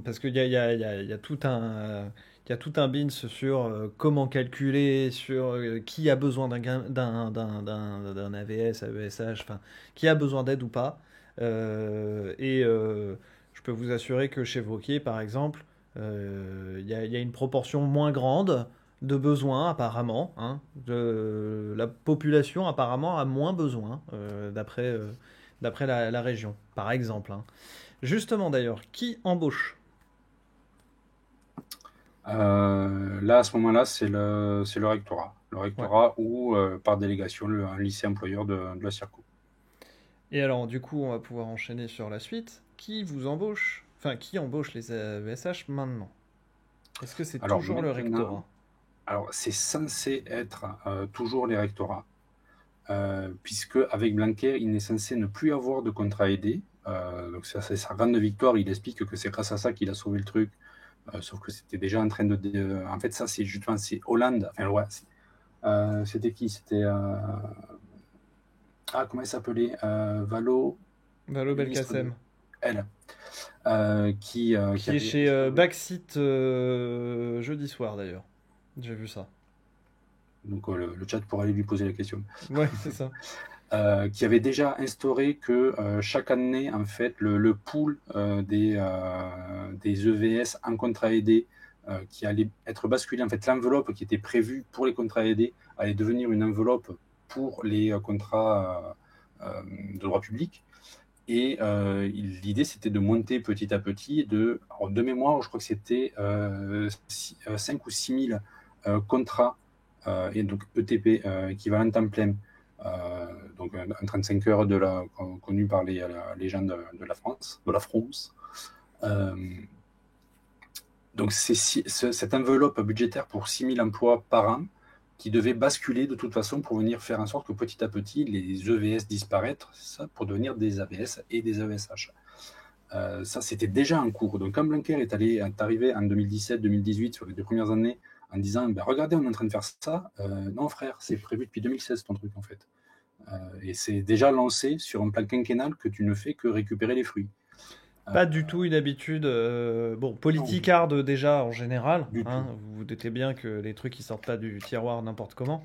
Parce qu'il y a tout un... Il y a tout un bins sur comment calculer, sur qui a besoin d'un AVS, AESH, enfin, qui a besoin d'aide ou pas. Je peux vous assurer que chez Vauquier, par exemple, il y a une proportion moins grande de besoins, apparemment. Hein, la population, apparemment, a moins besoin, d'après la région, par exemple. Hein. Justement, d'ailleurs, qui embauche ? Là, à ce moment-là, c'est le rectorat. Le rectorat ou, par délégation, un lycée employeur de la CIRCO. Et alors, du coup, on va pouvoir enchaîner sur la suite. Qui vous embauche ? Enfin, qui embauche les AESH maintenant ? Est-ce que c'est toujours le rectorat ? Alors, c'est censé être toujours les rectorats, puisque avec Blanquer, il est censé ne plus avoir de contrat aidé. Donc, c'est sa grande victoire. Il explique que c'est grâce à ça qu'il a sauvé le truc. Sauf que c'était déjà en train de... En fait, ça, c'est justement, c'est Hollande. Enfin, ouais, c'était qui ? C'était... comment elle s'appelait Valo Belkacem. Elle. Qui est chez Backseat jeudi soir, d'ailleurs. J'ai vu ça. Donc, le chat pourra aller lui poser la question. Ouais, c'est ça. Qui avait déjà instauré que chaque année, en fait, le pool des EVS en contrat aidé qui allait être basculé, en fait, l'enveloppe qui était prévue pour les contrats aidés allait devenir une enveloppe pour les contrats de droit public. Et l'idée, c'était de monter petit à petit de mémoire, je crois que c'était 5 ou 6 000 contrats, et donc ETP, équivalent temps plein. Donc un 35 heures connu par les gens de la France. Donc cette enveloppe budgétaire pour 6 000 emplois par an qui devait basculer de toute façon pour venir faire en sorte que petit à petit, les EVS disparaissent ça, pour devenir des AVS et des AESH. Ça, c'était déjà en cours. Donc, quand Blanquer est arrivé en 2017-2018, sur les 2 premières années, en disant ben, regardez, on est en train de faire ça. Non, frère, c'est prévu depuis 2016 ton truc, en fait. Et c'est déjà lancé sur un plan quinquennal que tu ne fais que récupérer les fruits. Pas du tout une habitude. Bon, politicard déjà en général. Du Hein, tout. vous vous doutez bien que les trucs qui sortent pas du tiroir n'importe comment.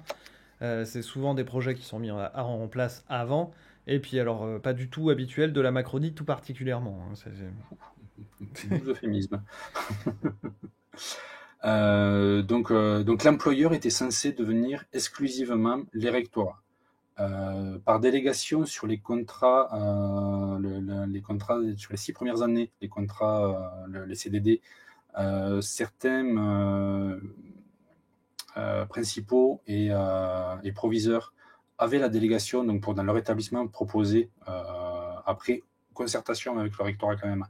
C'est souvent des projets qui sont mis en place avant. Et puis alors, pas du tout habituel de la Macronie tout particulièrement. Hein, Doux euphémisme. Donc l'employeur était censé devenir exclusivement les rectorats. Par délégation sur les contrats, les contrats sur les 6 premières années, les contrats, les CDD, certains principaux et proviseurs avaient la délégation donc pour dans leur établissement proposer après concertation avec le rectorat quand même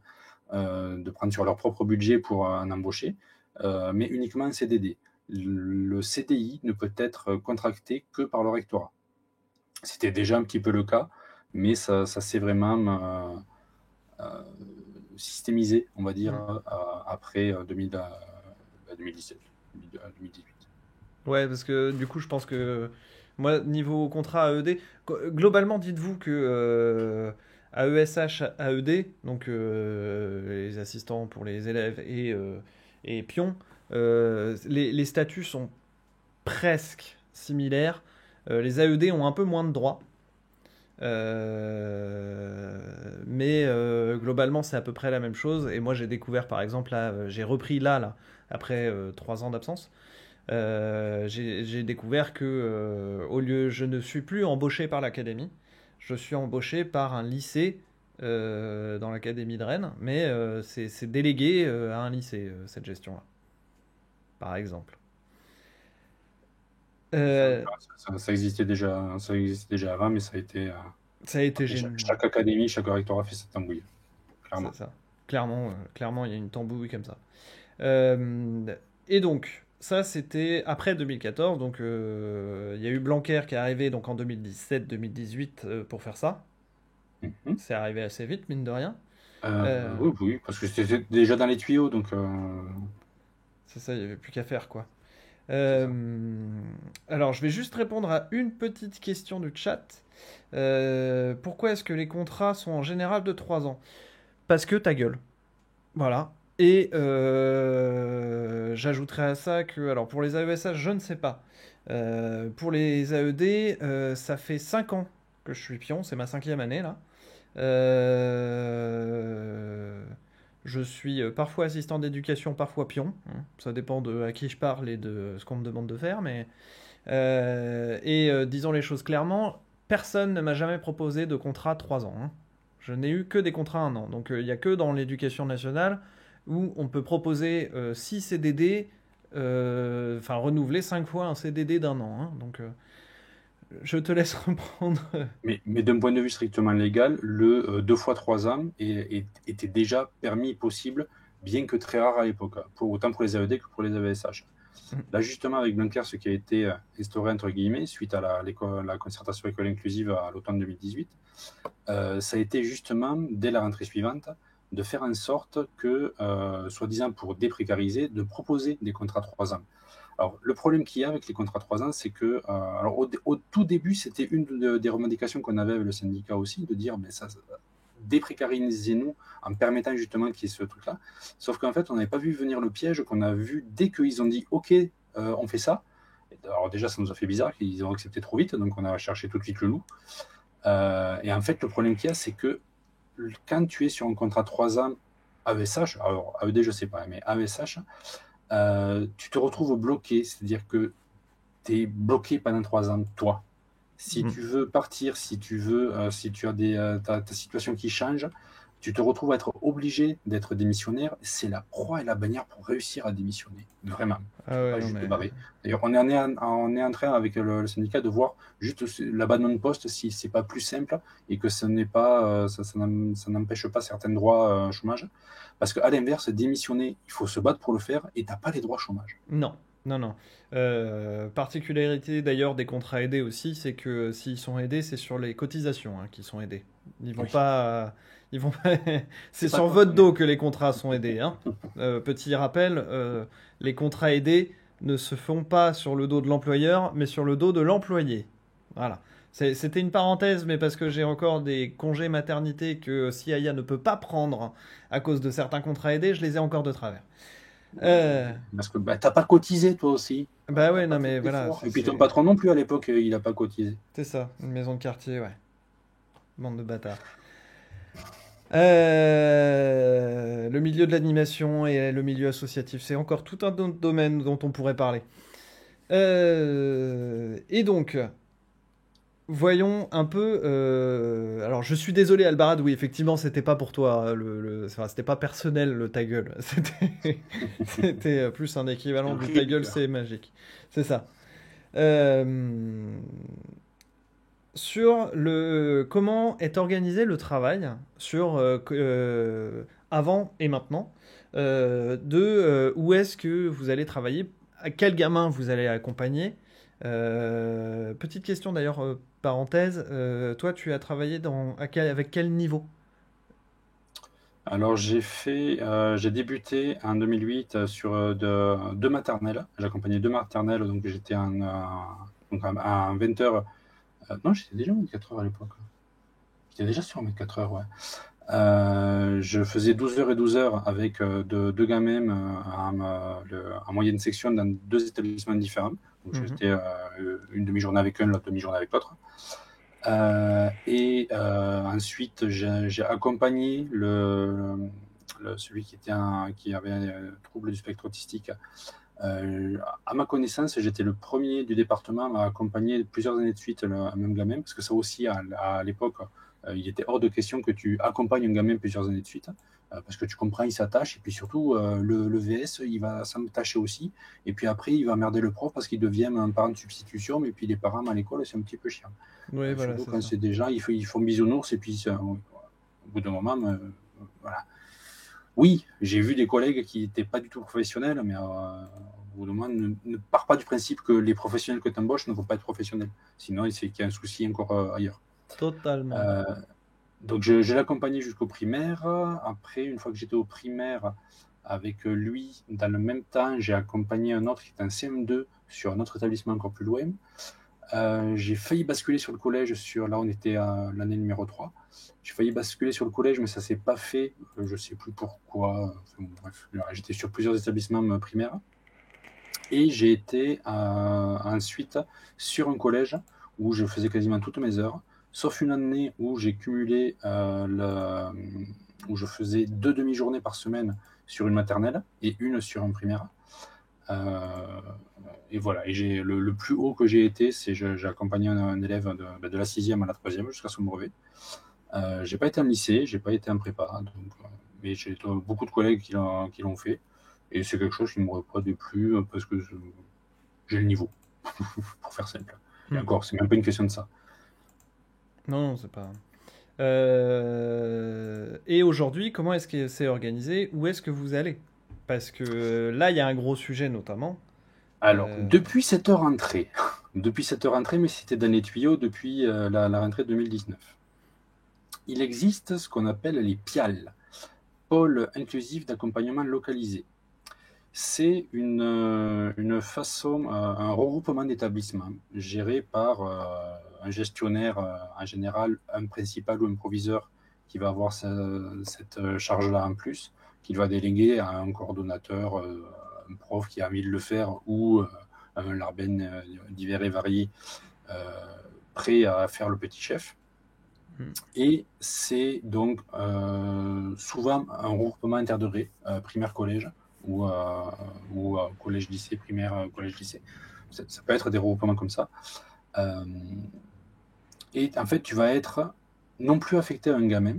de prendre sur leur propre budget pour en embaucher, mais uniquement un CDD. Le CDI ne peut être contracté que par le rectorat. C'était déjà un petit peu le cas, mais ça s'est vraiment systémisé, on va dire, après 2017, 2018. Ouais, parce que du coup, je pense que moi, niveau contrat AED, globalement, dites-vous que AESH, AED, donc les assistants pour les élèves et pions, les statuts sont presque similaires. Les AED ont un peu moins de droits. Mais globalement, c'est à peu près la même chose. Et moi, j'ai découvert, par exemple, là, j'ai repris là, après 3 ans d'absence. J'ai découvert que je ne suis plus embauché par l'académie, je suis embauché par un lycée dans l'académie de Rennes, mais c'est délégué à un lycée, cette gestion-là, par exemple. Euh, Ça existait déjà avant, mais ça a été. Ça a été génial. Chaque académie, chaque rectorat a fait cette tambouille, clairement. C'est ça. Clairement, il y a une tambouille comme ça. Et donc, ça, c'était après 2014. Donc, il y a eu Blanquer qui est arrivé donc, en 2017-2018 pour faire ça. Mhm. C'est arrivé assez vite, mine de rien. Oui, parce que c'était déjà dans les tuyaux, donc. C'est ça, il n'y avait plus qu'à faire, quoi. C'est ça. Alors, je vais juste répondre à une petite question du chat. Pourquoi est-ce que les contrats sont en général de 3 ans? Parce que ta gueule. Voilà. Et j'ajouterais à ça que, alors pour les AESH, je ne sais pas. Pour les AED, ça fait 5 ans que je suis pion, c'est ma 5e année là. Je suis parfois assistant d'éducation, parfois pion. Hein. Ça dépend de à qui je parle et de ce qu'on me demande de faire. Mais disons les choses clairement, personne ne m'a jamais proposé de contrat 3 ans. Hein. Je n'ai eu que des contrats 1 an. Donc il n'y a que dans l'éducation nationale où on peut proposer 6 CDD, enfin renouveler 5 fois un CDD d'1 an. Hein. Donc je te laisse reprendre. Mais d'un point de vue strictement légal, le 2 fois 3 ans était déjà permis et possible, bien que très rare à l'époque, autant pour les AED que pour les AESH. Là, justement, avec Blanquer, ce qui a été instauré, entre guillemets, suite à la concertation école inclusive à l'automne 2018, ça a été justement, dès la rentrée suivante, de faire en sorte que, soi-disant pour déprécariser, de proposer des contrats 3 ans. Alors, le problème qu'il y a avec les contrats 3 ans, c'est que, alors, au tout début, c'était une des revendications qu'on avait avec le syndicat aussi, de dire, mais ça déprécarisez-nous en permettant justement qu'il y ait ce truc-là. Sauf qu'en fait, on n'avait pas vu venir le piège qu'on a vu dès qu'ils ont dit, OK, on fait ça. Alors déjà, ça nous a fait bizarre qu'ils ont accepté trop vite, donc on a cherché tout de suite le loup. Et en fait, le problème qu'il y a, c'est que quand tu es sur un contrat 3 ans AESH, alors AED, je ne sais pas, mais AESH, tu te retrouves bloqué, c'est-à-dire que tu es bloqué pendant 3 ans, toi. Si tu veux partir, si tu as ta situation qui change, tu te retrouves à être obligé d'être démissionnaire. C'est la proie et la bannière pour réussir à démissionner, vraiment. Ah ouais, Pas non, juste mais... barrer. D'ailleurs, on est en train avec le syndicat de voir juste l'abandon de poste si c'est pas plus simple et que ce n'est pas, ça n'empêche pas certains droits chômage. Parce qu'à l'inverse, démissionner, il faut se battre pour le faire et t'as pas les droits chômage. Non. Non, non. Particularité d'ailleurs des contrats aidés aussi, c'est que s'ils sont aidés, c'est sur les cotisations hein, qu'ils sont aidés. Ils vont Oui, pas, ils vont pas- c'est c'est pas sur toi. votre dos que les contrats sont aidés, hein. Petit rappel, les contrats aidés ne se font pas sur le dos de l'employeur, mais sur le dos de l'employé. Voilà. C'était une parenthèse, mais parce que j'ai encore des congés maternité que CIA ne peut pas prendre à cause de certains contrats aidés, je les ai encore de travers. Euh, Parce que bah, t'as pas cotisé toi aussi. Bah T'as ouais, pas non fait mais voilà, d'effort. Et puis ton patron non plus à l'époque, il a pas cotisé. c'est ça, une maison de quartier, ouais. Bande de bâtards. Le milieu de l'animation et le milieu associatif, c'est encore tout un autre domaine dont on pourrait parler. Et donc, voyons un peu. Alors, je suis désolé, Albarad, oui, effectivement, c'était pas pour toi, enfin, c'était pas personnel le ta gueule. C'était plus un C'est équivalent un du privé ta du gueule, cœur. c'est magique. C'est ça. Euh, sur le comment est organisé le travail sur avant et maintenant où est-ce que vous allez travailler, à quel gamin vous allez accompagner. Petite question d'ailleurs, parenthèse, toi tu as travaillé avec quel niveau? Alors j'ai débuté en 2008 sur deux maternelles. J'accompagnais deux maternelles, donc j'étais donc en 20 heures. Non, j'étais déjà en 24 heures à l'époque. J'étais déjà sur 24 heures, ouais. Je faisais 12 heures et 12 heures avec deux gamins en moyenne section dans deux établissements différents. Donc Mhm. j'étais une demi-journée avec un, l'autre demi-journée avec l'autre. Ensuite, j'ai accompagné celui qui avait un trouble du spectre autistique. À ma connaissance, j'étais le premier du département à accompagner plusieurs années de suite un même gamin, parce que ça aussi, à l'époque, il était hors de question que tu accompagnes un gamin plusieurs années de suite, parce que tu comprends, il s'attache, et puis surtout, le VS, il va s'attacher aussi, et puis après, il va merder le prof parce qu'il devient un parent de substitution, et puis les parents à l'école, c'est un petit peu chiant. Oui, voilà, Surtout c'est quand ça. c'est des gens, ils font bisounours, et puis au bout d'un moment, voilà. Oui, j'ai vu des collègues qui n'étaient pas du tout professionnels, mais au bout d'un moment, ne pars pas du principe que les professionnels que tu embauches ne vont pas être professionnels. Sinon, c'est qu'il y a un souci encore ailleurs. Totalement. Euh, donc, je l'ai accompagné jusqu'au primaire. Après, une fois que j'étais au primaire, avec lui, dans le même temps, j'ai accompagné un autre qui était en CM2 sur un autre établissement encore plus loin. J'ai failli basculer sur le collège, là on était à l'année numéro 3. J'ai failli basculer sur le collège, mais ça s'est pas fait, je ne sais plus pourquoi. Enfin, bref, j'étais sur plusieurs établissements primaires. Et j'ai été ensuite sur un collège où je faisais quasiment toutes mes heures, sauf une année où j'ai cumulé, où je faisais 2 demi-journées par semaine sur une maternelle et une sur un primaire. Euh, et voilà, et le plus haut que j'ai été, c'est j'ai accompagné un élève de la 6e à la 3e jusqu'à son brevet. J'ai pas été en lycée, j'ai pas été en prépa, donc, mais j'ai beaucoup de collègues qui l'ont fait. Et c'est quelque chose qui ne me refroidit plus parce que j'ai le niveau, pour faire simple. Et Hmm. encore, c'est même pas une question de ça. Non, non, c'est pas. Et aujourd'hui, comment est-ce que c'est organisé? Où est-ce que vous allez? Parce que là, il y a un gros sujet notamment. Alors, Euh, depuis cette rentrée, mais c'était dans les tuyaux depuis la rentrée 2019, il existe ce qu'on appelle les PIAL, pôles inclusifs d'accompagnement localisé. C'est une façon, un regroupement d'établissements géré par un gestionnaire, en général un principal ou un proviseur qui va avoir cette charge-là en plus, qu'il va déléguer à un coordonnateur, un prof qui a envie de le faire ou un larben divers et variés euh, prêt à faire le petit chef. hmm. Et c'est donc souvent un regroupement interdoré, primaire-collège ou collège-lycée, primaire-collège-lycée. Ça peut être des regroupements comme ça. Euh, et en fait, tu vas être non plus affecté à un gamin.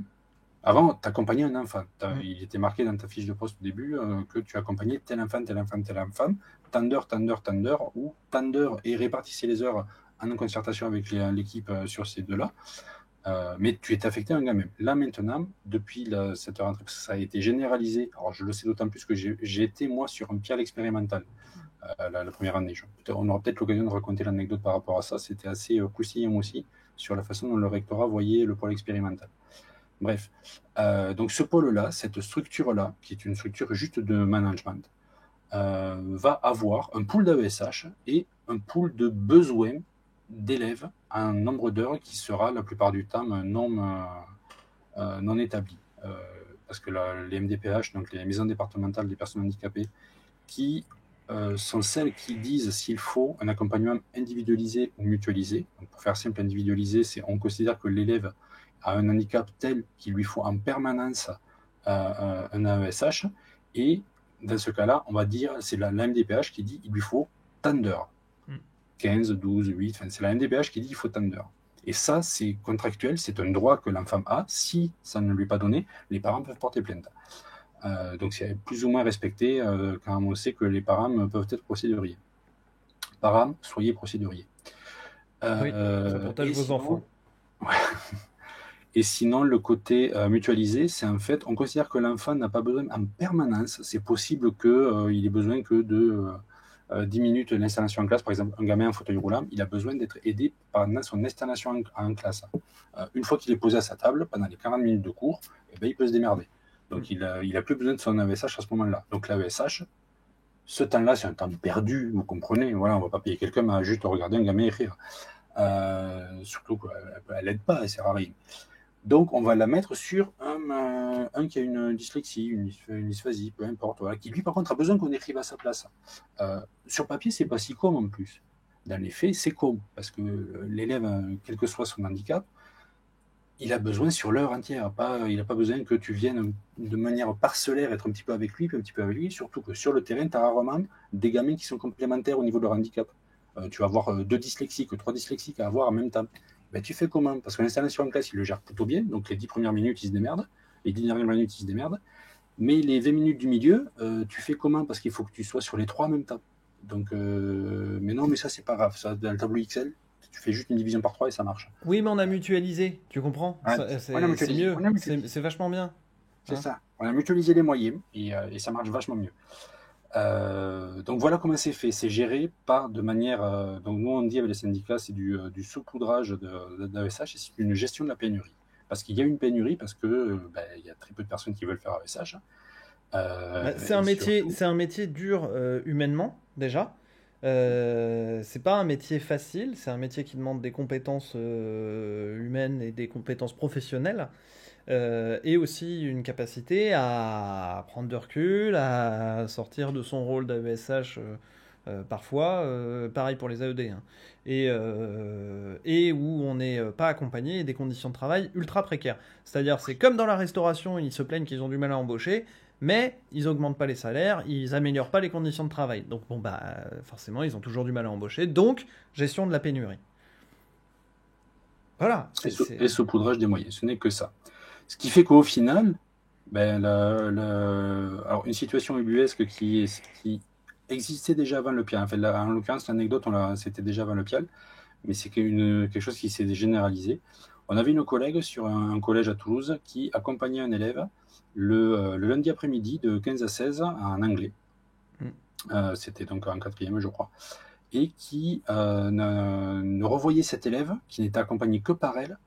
Avant, tu accompagnais un enfant. Hmm. Il était marqué dans ta fiche de poste au début que tu accompagnais tel enfant, tel enfant, tel enfant, tant d'heures, tant d'heures, tant d'heures, ou tant d'heures, et répartissez les heures en concertation avec l'équipe sur ces deux-là. Mais tu es affecté à un gamin. Là maintenant, depuis cette rentrée, ça a été généralisé. Alors je le sais d'autant plus que j'ai été moi sur un PIAL expérimental la première année. On aura peut-être l'occasion de raconter l'anecdote par rapport à ça. C'était assez croustillant aussi sur la façon dont le rectorat voyait le pôle expérimental. Bref, donc ce pôle-là, cette structure-là, qui est une structure juste de management, va avoir un pool d'AESH et un pool de besoins d'élèves à un nombre d'heures qui sera la plupart du temps non établi. Parce que les MDPH, donc les maisons départementales des personnes handicapées, qui sont celles qui disent s'il faut un accompagnement individualisé ou mutualisé. Donc, pour faire simple, individualisé, c'est on considère que l'élève a un handicap tel qu'il lui faut en permanence un AESH, et dans ce cas-là, on va dire, c'est la MDPH qui dit qu'il lui faut tant d'heures. 15, 12, 8, c'est la MDPH qui dit qu'il faut tant d'heures. Et ça, c'est contractuel, c'est un droit que l'enfant a. Si ça ne lui est pas donné, les parents peuvent porter plainte. Donc c'est plus ou moins respecté quand on sait que les parents peuvent être procéduriers. Parents, soyez procéduriers. Oui, ça protège vos enfants. Ouais. Et sinon, le côté mutualisé, c'est en fait, on considère que l'enfant n'a pas besoin en permanence. C'est possible qu'il ait besoin que de 10 minutes de l'installation en classe. Par exemple, un gamin en fauteuil roulant, il a besoin d'être aidé pendant son installation en classe. Une fois qu'il est posé à sa table, pendant les 40 minutes de cours, eh ben, il peut se démerder. Donc, il a plus besoin de son AESH à ce moment-là. Donc, l'AESH, ce temps-là, c'est un temps perdu, vous comprenez. Voilà, on ne va pas payer quelqu'un à juste regarder un gamin écrire. Surtout qu'elle n'aide pas, elle sert à rien. Donc, on va la mettre sur un qui a une dyslexie, une dysphasie, peu importe, voilà, qui lui, par contre, a besoin qu'on écrive à sa place. Sur papier, c'est pas si con en plus. Dans les faits, c'est con, parce que l'élève, quel que soit son handicap, il a besoin sur l'heure entière. Il n'a pas besoin que tu viennes de manière parcellaire être un petit peu avec lui, puis un petit peu avec lui. Surtout que sur le terrain, tu as rarement des gamins qui sont complémentaires au niveau de leur handicap. Tu vas avoir 2 dyslexiques, 3 dyslexiques à avoir en même temps. Ben, tu fais comment? Parce que l'installation en classe, il le gère plutôt bien. Donc les 10 premières minutes, il se démerde. Les 10 dernières minutes, il se démerde. Mais les 20 minutes du milieu, tu fais comment? Parce qu'il faut que tu sois sur les 3 en même temps. Donc, mais non, mais ça, c'est pas grave. Ça, dans le tableau Excel, tu fais juste une division par 3 et ça marche. Oui, mais on a mutualisé, tu comprends? Ouais, C'est mieux, c'est vachement bien. C'est ça. On a mutualisé les moyens et ça marche vachement mieux. Donc voilà comment c'est fait. C'est géré par de manière. Donc nous on dit avec les syndicats, c'est du saupoudrage d'AESH et c'est une gestion de la pénurie. Parce qu'il y a une pénurie, parce que il y a très peu de personnes qui veulent faire AESH. C'est un métier dur humainement déjà. C'est pas un métier facile, c'est un métier qui demande des compétences humaines et des compétences professionnelles. Et aussi une capacité à prendre de recul, à sortir de son rôle d'AESH parfois, pareil pour les AED, hein. Et où on n'est pas accompagné et des conditions de travail ultra précaires. C'est-à-dire, c'est comme dans la restauration, ils se plaignent qu'ils ont du mal à embaucher, mais ils augmentent pas les salaires, ils améliorent pas les conditions de travail. Donc bon, forcément, ils ont toujours du mal à embaucher. Donc, gestion de la pénurie. Voilà. Et saupoudrage des moyens, ce n'est que ça. Ce qui fait qu'au final, alors une situation ubuesque qui existait déjà avant le PIAL. En fait, en l'occurrence, l'anecdote, c'était déjà avant le PIAL, mais c'est quelque chose qui s'est généralisé. On avait une collègue sur un collège à Toulouse qui accompagnait un élève le lundi après-midi de 15 à 16 en anglais. C'était donc en 4e, je crois. Et qui ne revoyait cet élève, qui n'était accompagné que par elle,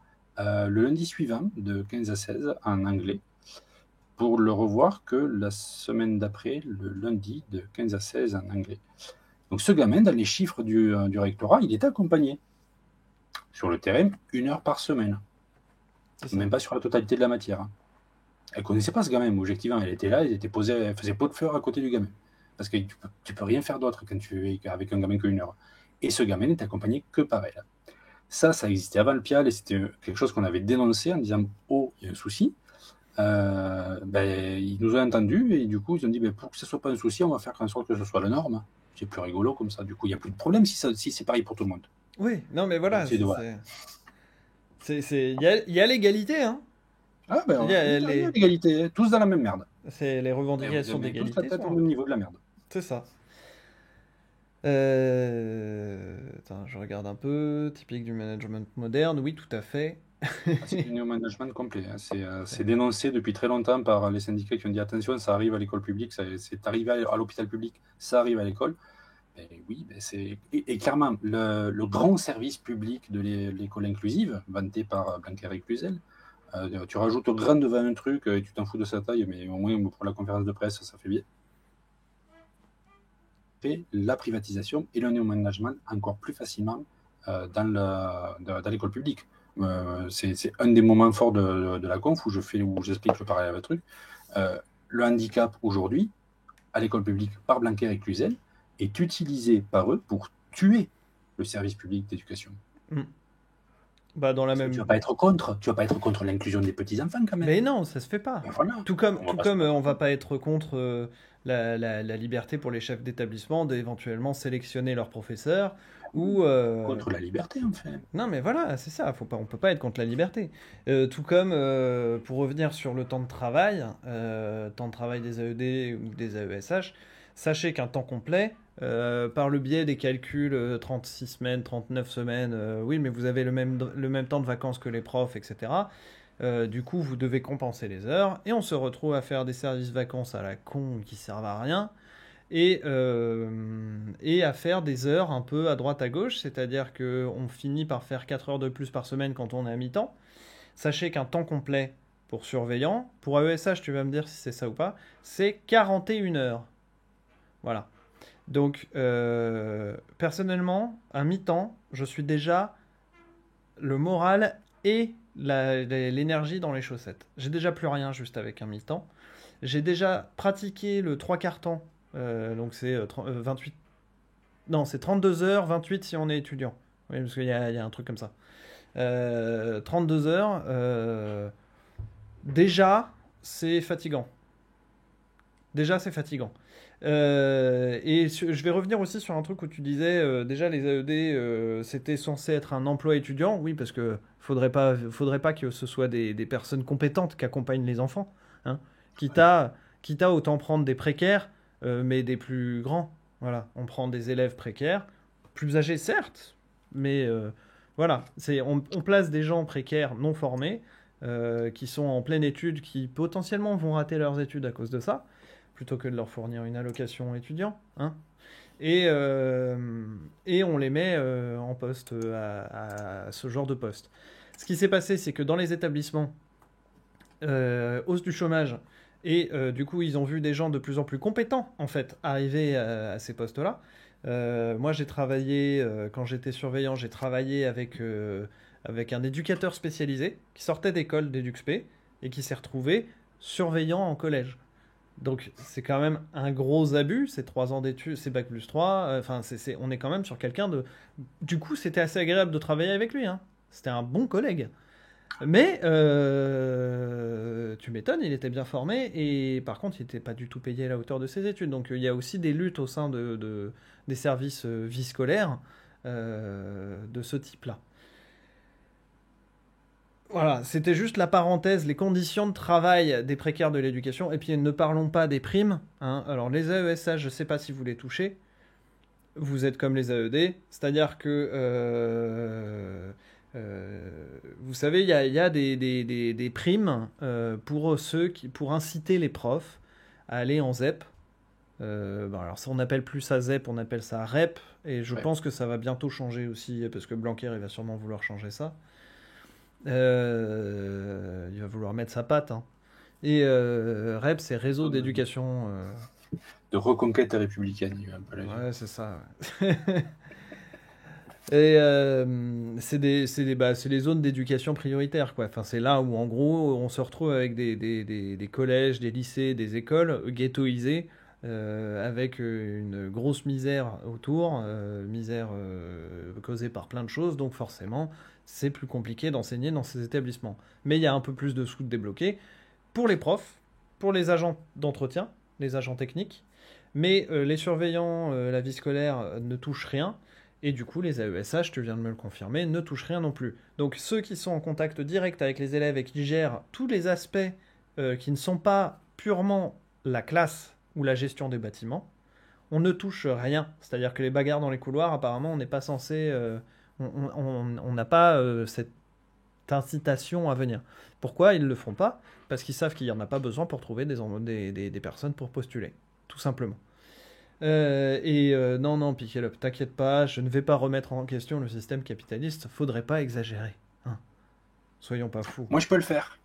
le lundi suivant, de 15 à 16, en anglais, pour le revoir que la semaine d'après, le lundi, de 15 à 16, en anglais. Donc ce gamin, dans les chiffres du rectorat, il était accompagné sur le terrain 1 heure par semaine. Même pas sur la totalité de la matière. Elle connaissait pas ce gamin, mais objectivement, elle était là, elle était posée, elle faisait pot de fleurs à côté du gamin. Parce que tu peux rien faire d'autre quand tu es avec un gamin que 1 heure. Et ce gamin n'est accompagné que par elle. Ça existait avant le PIAL et c'était quelque chose qu'on avait dénoncé en disant « Oh, il y a un souci ». Ils nous ont entendus et du coup ils ont dit pour que ce soit pas un souci, on va faire en sorte que ce soit la norme. C'est plus rigolo comme ça. Du coup, il n'y a plus de problème si c'est pareil pour tout le monde. Oui, non mais voilà. Il y a l'égalité, hein. Ah il y a l'égalité, tous dans la même merde. C'est les revendications d'égalité. Tous la tête au même niveau de la merde. C'est ça. Attends, je regarde un peu. Typique du management moderne, oui, tout à fait. C'est du néo-management complet. Hein. C'est dénoncé depuis très longtemps par les syndicats qui ont dit attention, ça arrive à l'école publique, c'est arrivé à l'hôpital public, ça arrive à l'école. Oui, et clairement, le grand service public de l'école inclusive, vanté par Blanquer et Cluzel, tu rajoutes grain devant un truc et tu t'en fous de sa taille, mais au moins pour la conférence de presse, ça fait bien. Fait la privatisation et le néo-management encore plus facilement dans l'école publique. C'est un des moments forts de la conf où j'explique le parallèle avec le truc. Le handicap aujourd'hui, à l'école publique, par Blanquer et Cluzel, est utilisé par eux pour tuer le service public d'éducation. Bah, dans la même... Tu vas pas être contre l'inclusion des petits-enfants quand même. Mais non, ça se fait pas. Ben voilà. Tout comme on va pas être contre la liberté pour les chefs d'établissement d'éventuellement sélectionner leurs professeurs ou... Contre la liberté, en fait. Non, mais voilà, c'est ça. On peut pas être contre la liberté. Tout comme, pour revenir sur le temps de travail des AED ou des AESH, sachez qu'un temps complet, par le biais des calculs 36 semaines, 39 semaines, oui, mais vous avez le même temps de vacances que les profs, etc. Du coup, vous devez compenser les heures, et on se retrouve à faire des services vacances à la con qui servent à rien, et à faire des heures un peu à droite à gauche, c'est-à-dire qu'on finit par faire 4 heures de plus par semaine quand on est à mi-temps. Sachez qu'un temps complet pour surveillant, pour AESH, tu vas me dire si c'est ça ou pas, c'est 41 heures. Voilà. Donc, personnellement, à mi-temps, je suis déjà le moral et l'énergie dans les chaussettes. J'ai déjà plus rien juste avec un mi-temps. J'ai déjà pratiqué le 3/4 temps. Donc c'est 28... Non, c'est 32 heures, 28 si on est étudiant. Oui, parce qu'il y a un truc comme ça. 32 heures, déjà, c'est fatigant. Je vais revenir aussi sur un truc où tu disais, déjà les AED, c'était censé être un emploi étudiant. Oui, parce que faudrait pas que ce soit des personnes compétentes qui accompagnent les enfants. Hein. Quitte à autant prendre des précaires, mais des plus grands. Voilà, on prend des élèves précaires, plus âgés certes, mais voilà, on place des gens précaires non formés, qui sont en pleine étude, qui potentiellement vont rater leurs études à cause de ça, plutôt que de leur fournir une allocation étudiant. Hein. Et on les met en poste à ce genre de poste. Ce qui s'est passé, c'est que dans les établissements, hausse du chômage, et du coup, ils ont vu des gens de plus en plus compétents, en fait, arriver à ces postes-là. Moi, j'ai travaillé, quand j'étais surveillant, j'ai travaillé avec un éducateur spécialisé qui sortait d'école d'EduxP et qui s'est retrouvé surveillant en collège. Donc, c'est quand même un gros abus, ces 3 ans d'études, c'est Bac plus 3. Enfin, on est quand même sur quelqu'un de... Du coup, c'était assez agréable de travailler avec lui. Hein. C'était un bon collègue. Mais tu m'étonnes, il était bien formé et par contre, il n'était pas du tout payé à la hauteur de ses études. Donc il y a aussi des luttes au sein des services vie scolaire de ce type-là. Voilà, c'était juste la parenthèse, les conditions de travail des précaires de l'éducation. Et puis ne parlons pas des primes. Hein. Alors les AESH, je ne sais pas si vous les touchez. Vous êtes comme les AED, c'est-à-dire que... vous savez, il y a des primes pour inciter les profs à aller en ZEP. Alors ça, on n'appelle plus ça ZEP, on appelle ça REP, et je pense que ça va bientôt changer aussi, parce que Blanquer, il va sûrement vouloir changer ça. Il va vouloir mettre sa patte. Hein. Et REP, c'est Réseau d'éducation... De reconquête républicaine. Ouais, c'est ça. Ouais. Et c'est les zones d'éducation prioritaire, quoi. Enfin, c'est là où, en gros, on se retrouve avec des collèges, des lycées, des écoles ghettoisées, avec une grosse misère autour, misère causée par plein de choses. Donc, forcément, c'est plus compliqué d'enseigner dans ces établissements. Mais il y a un peu plus de sous débloqués pour les profs, pour les agents d'entretien, les agents techniques. Mais les surveillants, la vie scolaire ne touchent rien. Et du coup, les AESH, tu viens de me le confirmer, ne touchent rien non plus. Donc ceux qui sont en contact direct avec les élèves et qui gèrent tous les aspects qui ne sont pas purement la classe ou la gestion des bâtiments, on ne touche rien. C'est-à-dire que les bagarres dans les couloirs, apparemment, on n'est pas censé... on n'a pas cette incitation à venir. Pourquoi ils ne le font pas? Parce qu'ils savent qu'il n'y en a pas besoin pour trouver des personnes pour postuler. Tout simplement. Non, non, Pickelop, t'inquiète pas, je ne vais pas remettre en question le système capitaliste. Faudrait pas exagérer. Hein. Soyons pas fous. Moi, je peux le faire.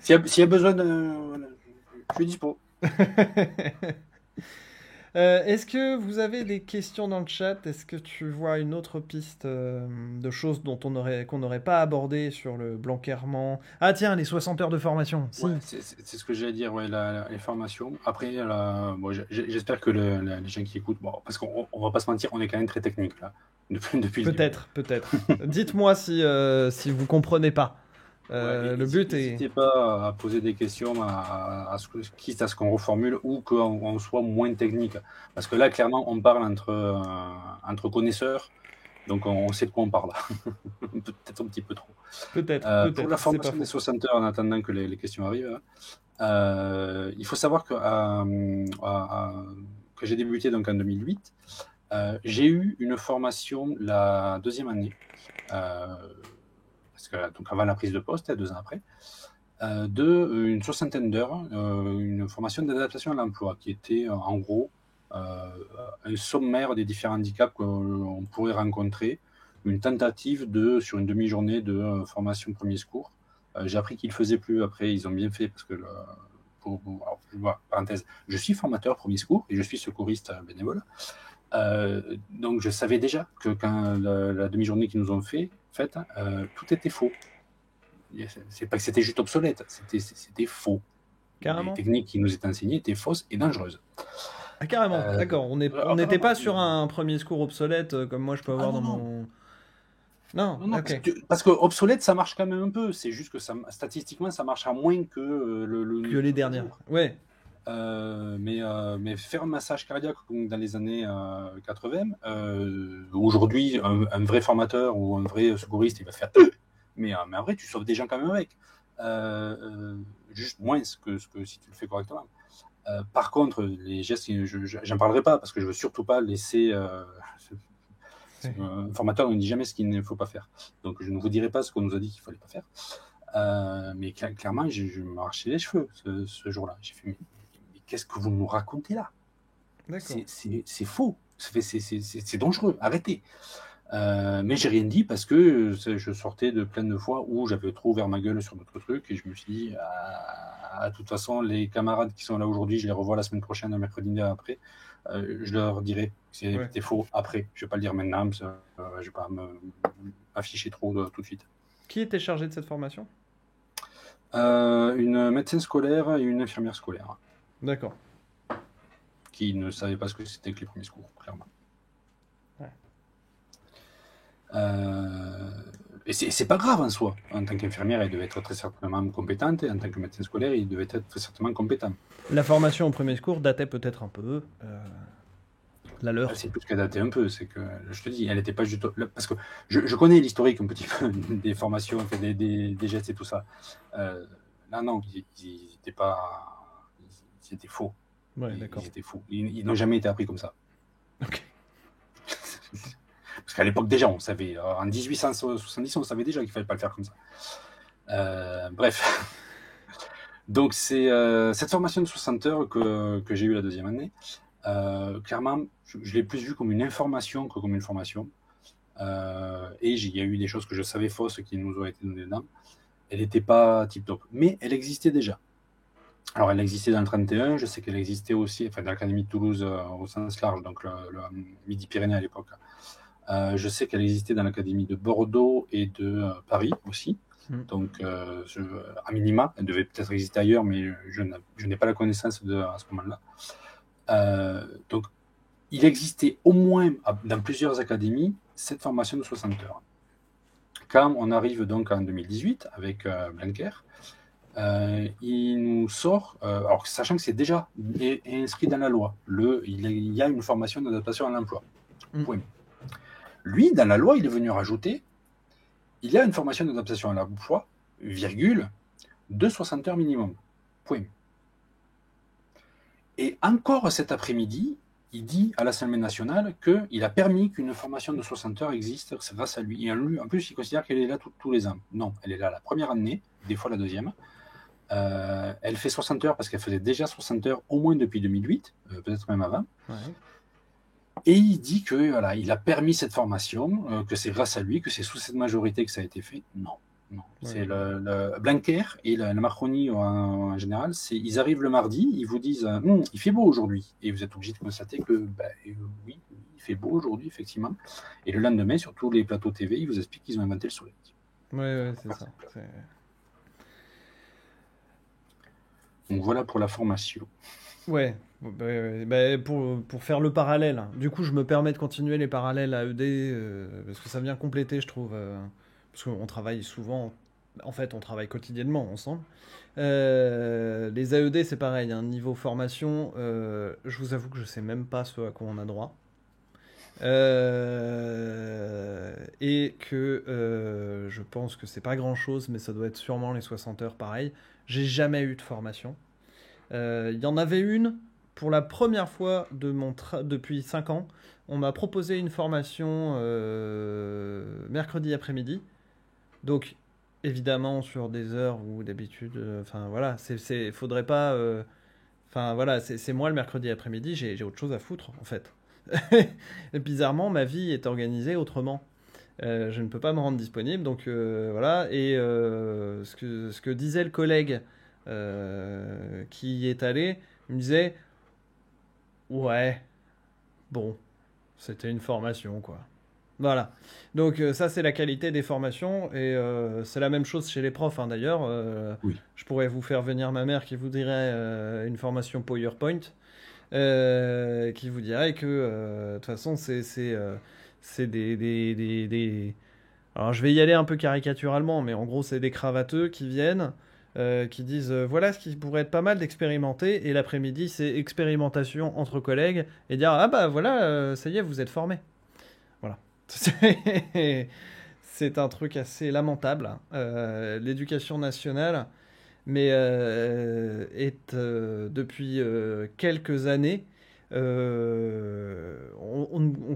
S'il y a besoin de... voilà, je suis dispo. Est-ce que vous avez des questions dans le chat? Est-ce que tu vois une autre piste de choses qu'on n'aurait pas abordé sur le blanquèrement? Ah tiens, les 60 heures de formation. Si. Ouais, c'est ce que j'allais dire, ouais, les formations. Après, bon, j'espère que les gens qui écoutent, bon, parce qu'on va pas se mentir, on est quand même très technique là, depuis le début. Peut-être. Dites-moi si vous comprenez pas. Ouais, Le but est... n'hésitez pas à poser des questions, quitte à ce qu'on reformule ou qu'on soit moins technique. Parce que là, clairement, on parle entre connaisseurs, donc on sait de quoi on parle. Peut-être un petit peu trop. Peut-être. Pour la formation des 60 heures, en attendant que les questions arrivent, il faut savoir que j'ai débuté donc en 2008, j'ai eu une formation la deuxième année. Parce que, donc avant la prise de poste, 2 ans après, une soixantaine d'heures, une formation d'adaptation à l'emploi qui était en gros un sommaire des différents handicaps qu'on pourrait rencontrer, une tentative sur une demi-journée de formation premier secours. J'ai appris qu'ils ne le faisaient plus après, ils ont bien fait parce que, parenthèse, je suis formateur premier secours et je suis secouriste bénévole. Donc je savais déjà que quand la demi-journée qu'ils nous ont faite, tout était faux. C'est pas que c'était juste obsolète, c'était faux. Carrément. Les techniques qui nous étaient enseignées étaient fausses et dangereuses. Ah carrément, d'accord. On n'était pas sur un premier secours obsolète comme moi je peux avoir dans mon... Non, ok. Parce que obsolète, ça marche quand même un peu. C'est juste que statistiquement, ça marche à moins que que les dernières. Ouais. Mais faire un massage cardiaque comme dans les années 80, aujourd'hui, un vrai formateur ou un vrai secouriste, il va faire mais en vrai, tu sauves des gens quand même avec. Juste moins que si tu le fais correctement. Par contre, les gestes, j'en parlerai pas parce que je veux surtout pas laisser. Un formateur ne dit jamais ce qu'il ne faut pas faire. Donc je ne vous dirai pas ce qu'on nous a dit qu'il fallait pas faire. Mais clairement, je m'arrachais les cheveux ce jour-là. J'ai fait, mais qu'est-ce que vous nous racontez là? C'est faux. C'est dangereux. Arrêtez. Mais j'ai rien dit parce que je sortais de plein de fois où j'avais trop ouvert ma gueule sur d'autres trucs et je me suis dit, de toute façon, les camarades qui sont là aujourd'hui, je les revois la semaine prochaine, un mercredi après. Je leur dirai que c'était faux après. Je ne vais pas le dire maintenant, je ne vais pas m'afficher trop tout de suite. Qui était chargé de cette formation? Une médecin scolaire et une infirmière scolaire. D'accord. Qui ne savaient pas ce que c'était que les premiers secours, clairement. Ouais. Et c'est pas grave en soi. En tant qu'infirmière, elle devait être très certainement compétente, et en tant que médecin scolaire, il devait être très certainement compétent. La formation au premier secours datait peut-être un peu. La leur. C'est plus qu'elle datait un peu, c'est que, je te dis, elle n'était pas juste... Parce que je connais l'historique un petit peu des formations, des gestes et tout ça. Là, non, ils n'étaient pas... Ils étaient faux. Ouais, d'accord. Ils étaient faux. Ils n'ont jamais été appris comme ça. Ok. Parce qu'à l'époque, déjà, on savait, en 1870, on savait déjà qu'il ne fallait pas le faire comme ça. Bref. Donc, c'est cette formation de 60 heures que j'ai eue la deuxième année. Clairement, je l'ai plus vu comme une information que comme une formation. Et il y a eu des choses que je savais fausses qui nous ont été données dedans. Elle n'était pas tip-top, mais elle existait déjà. Alors, elle existait dans le 31, je sais qu'elle existait aussi, enfin, dans l'Académie de Toulouse au sens large, donc le Midi-Pyrénées à l'époque. Je sais qu'elle existait dans l'Académie de Bordeaux et de Paris aussi. Donc, à minima, elle devait peut-être exister ailleurs, mais je n'ai pas la connaissance à ce moment-là. Donc, il existait au moins dans plusieurs académies cette formation de 60 heures. Quand on arrive donc en 2018 avec Blanquer, il nous sort, alors sachant que c'est déjà inscrit dans la loi, il y a une formation d'adaptation à l'emploi. Point. Lui, dans la loi, il est venu rajouter, il y a une formation d'adaptation à l'emploi, virgule, de 60 heures minimum. Point. Et encore cet après-midi, il dit à l'Assemblée nationale qu'il a permis qu'une formation de 60 heures existe grâce à lui. Et en plus, il considère qu'elle est là tous les ans. Non, elle est là la première année, des fois la deuxième. Elle fait 60 heures parce qu'elle faisait déjà 60 heures au moins depuis 2008, peut-être même avant. Ouais. Et il dit que voilà, il a permis cette formation, que c'est grâce à lui, que c'est sous cette majorité que ça a été fait. Non, non. Ouais. C'est le Blanquer et la Macronie en général, ils arrivent le mardi, ils vous disent il fait beau aujourd'hui. Et vous êtes obligé de constater que oui, il fait beau aujourd'hui, effectivement. Et le lendemain, sur tous les plateaux TV, ils vous expliquent qu'ils ont inventé le soleil. Ouais, c'est ça. Donc voilà pour la formation. Ouais, pour faire le parallèle. Du coup, je me permets de continuer les parallèles à ED, parce que ça vient compléter, je trouve. Parce qu'on travaille souvent, en fait, on travaille quotidiennement ensemble. Les AED, c'est pareil, un niveau formation, je vous avoue que je sais même pas ce à quoi on a droit. Et que je pense que c'est pas grand chose, mais ça doit être sûrement les 60 heures pareil. J'ai jamais eu de formation. Il y en avait une pour la première fois depuis 5 ans. On m'a proposé une formation mercredi après-midi. Donc, évidemment, sur des heures où d'habitude. Enfin, voilà, faudrait pas. Enfin, voilà, c'est moi le mercredi après-midi, j'ai autre chose à foutre, en fait. Et bizarrement, ma vie est organisée autrement. Je ne peux pas me rendre disponible, donc voilà. Et ce que disait le collègue qui y est allé, il me disait, ouais, bon, c'était une formation, quoi. Voilà. Donc ça, c'est la qualité des formations, et c'est la même chose chez les profs, hein, d'ailleurs. Oui. Je pourrais vous faire venir ma mère qui vous dirait une formation PowerPoint, qui vous dirait que, de toute façon, c'est Alors, je vais y aller un peu caricaturalement, mais en gros, c'est des cravateux qui viennent, qui disent voilà ce qui pourrait être pas mal d'expérimenter, et l'après-midi, c'est expérimentation entre collègues, et dire ah bah voilà, ça y est, vous êtes formés. Voilà. C'est un truc assez lamentable, hein. L'éducation nationale, mais est depuis quelques années, on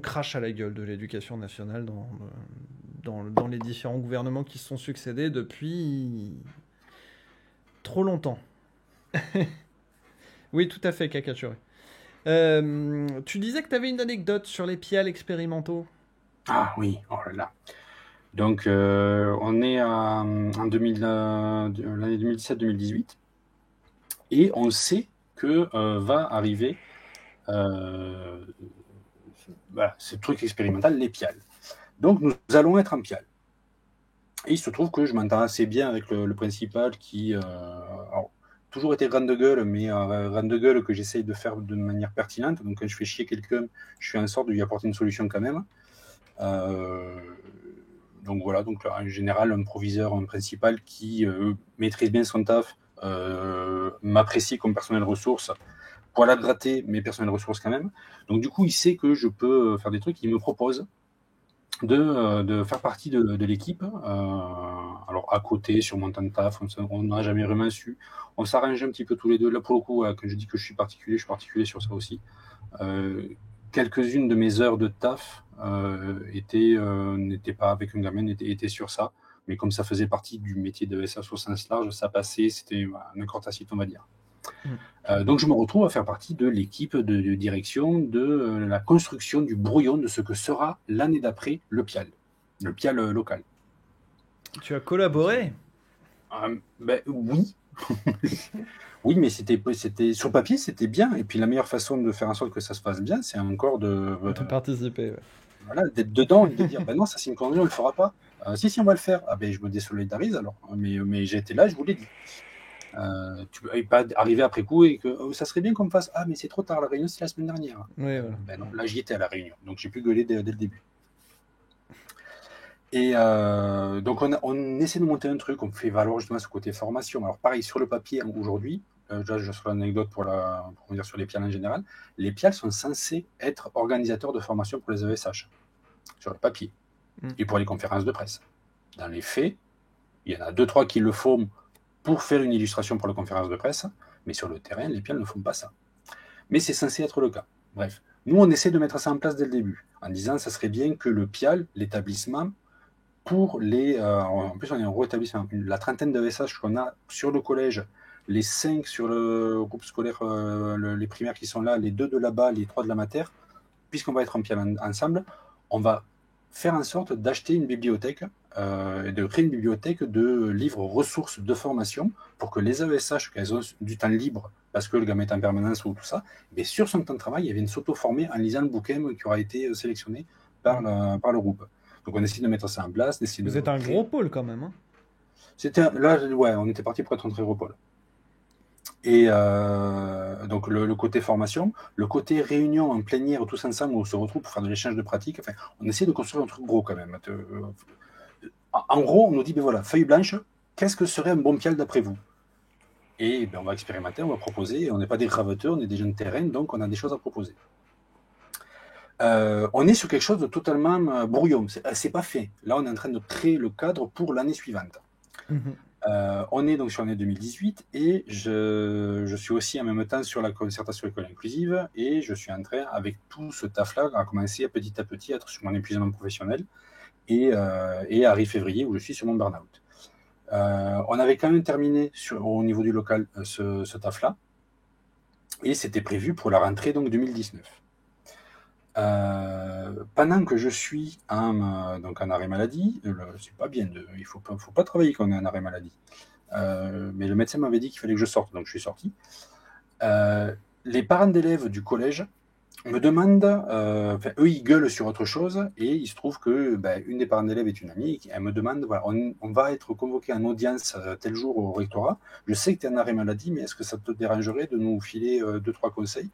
crache à la gueule de l'éducation nationale dans les différents gouvernements qui se sont succédés depuis trop longtemps. Oui, tout à fait, Kakachuri. Tu disais que tu avais une anecdote sur les pials expérimentaux. Ah oui, oh là là. Donc, on est en l'année 2017-2018 et on sait que va arriver ce truc expérimental, les pials. Donc, nous allons être en pial. Et il se trouve que je m'entends assez bien avec le principal qui toujours été grande gueule, mais grande gueule que j'essaye de faire de manière pertinente. Donc, quand je fais chier quelqu'un, je fais en sorte de lui apporter une solution quand même. Donc voilà, donc en général, un proviseur, un principal qui maîtrise bien son taf, m'apprécie comme personnel ressource, poil à gratter, mais personnel ressource quand même. Donc du coup, il sait que je peux faire des trucs, il me propose de faire partie de l'équipe. Alors à côté, sur mon temps de taf, on n'a jamais vraiment su. On s'arrange un petit peu tous les deux. Là, pour le coup, quand je dis que je suis particulier sur ça aussi. Quelques-unes de mes heures de taf n'étaient pas avec un gamin, étaient sur ça. Mais comme ça faisait partie du métier de SAS au sens large, ça passait, c'était un accord tacite, on va dire. Donc je me retrouve à faire partie de l'équipe de direction de la construction du brouillon de ce que sera l'année d'après le pial local. Tu as collaboré? Oui. Oui, mais c'était sur papier, c'était bien. Et puis la meilleure façon de faire en sorte que ça se passe bien, c'est encore de participer. Ouais. Voilà, d'être dedans et de dire non, ça c'est une connerie, on le fera pas. Si, on va le faire. Ah ben je me désolidarise alors. Mais j'étais là, je vous l'ai dit. Tu peux pas arriver après coup et que ça serait bien qu'on me fasse mais c'est trop tard, la réunion c'est la semaine dernière. Oui, voilà. Ben non, là j'y étais à la réunion, donc j'ai pu gueuler dès le début. Et donc on essaie de monter un truc, on fait valoir justement ce côté formation. Alors pareil, sur le papier aujourd'hui, là je sors l'anecdote pour dire sur les pials en général, les pials sont censés être organisateurs de formation pour les ESH, sur le papier, et pour les conférences de presse. Dans les faits, il y en a 2-3 qui le font pour faire une illustration pour la conférence de presse, mais sur le terrain, les pials ne font pas ça. Mais c'est censé être le cas. Bref, nous on essaie de mettre ça en place dès le début, en disant ça serait bien que le pial, l'établissement, pour en plus, on est en rétablissement. La trentaine d'AESH qu'on a sur le collège, les 5 sur le groupe scolaire, les primaires qui sont là, les 2 de là-bas, les 3 de la mater, puisqu'on va être en pial ensemble, on va faire en sorte d'acheter une bibliothèque, et de créer une bibliothèque de livres ressources de formation pour que les AESH, quand elles ont du temps libre, parce que le gamin est en permanence ou tout ça, mais sur son temps de travail, il viennent s'auto-former en lisant le bouquin qui aura été sélectionné par le groupe. Donc on essaie de mettre ça en place. Vous êtes un gros pôle quand même. Hein. Là, ouais, on était parti pour être un très gros pôle. Et donc le côté formation, le côté réunion en plénière tous ensemble où on se retrouve pour faire de l'échange de pratiques, enfin, on essaie de construire un truc gros quand même. En gros, on nous dit, ben voilà, feuille blanche, qu'est-ce que serait un bon pial d'après vous? Et ben, on va expérimenter, on va proposer, on n'est pas des graveteurs, on est des gens de terrain, donc on a des choses à proposer. On est sur quelque chose de totalement brouillon, c'est pas fait. Là, on est en train de créer le cadre pour l'année suivante. On est donc sur l'année 2018 et je suis aussi en même temps sur la concertation école inclusive et je suis en train, avec tout ce taf-là, à commencer petit à petit à être sur mon épuisement professionnel et arrive février où je suis sur mon burn-out. On avait quand même terminé au niveau du local ce taf-là et c'était prévu pour la rentrée donc 2019. Pendant que je suis donc en arrêt maladie, c'est pas bien, il faut pas travailler quand on est en arrêt maladie. Mais le médecin m'avait dit qu'il fallait que je sorte, donc je suis sorti. Les parents d'élèves du collège me demandent, eux ils gueulent sur autre chose, et il se trouve que une des parents d'élèves est une amie, et elle me demande, voilà, on va être convoqué en audience tel jour au rectorat, je sais que tu es en arrêt maladie, mais est-ce que ça te dérangerait de nous filer 2-3 conseils?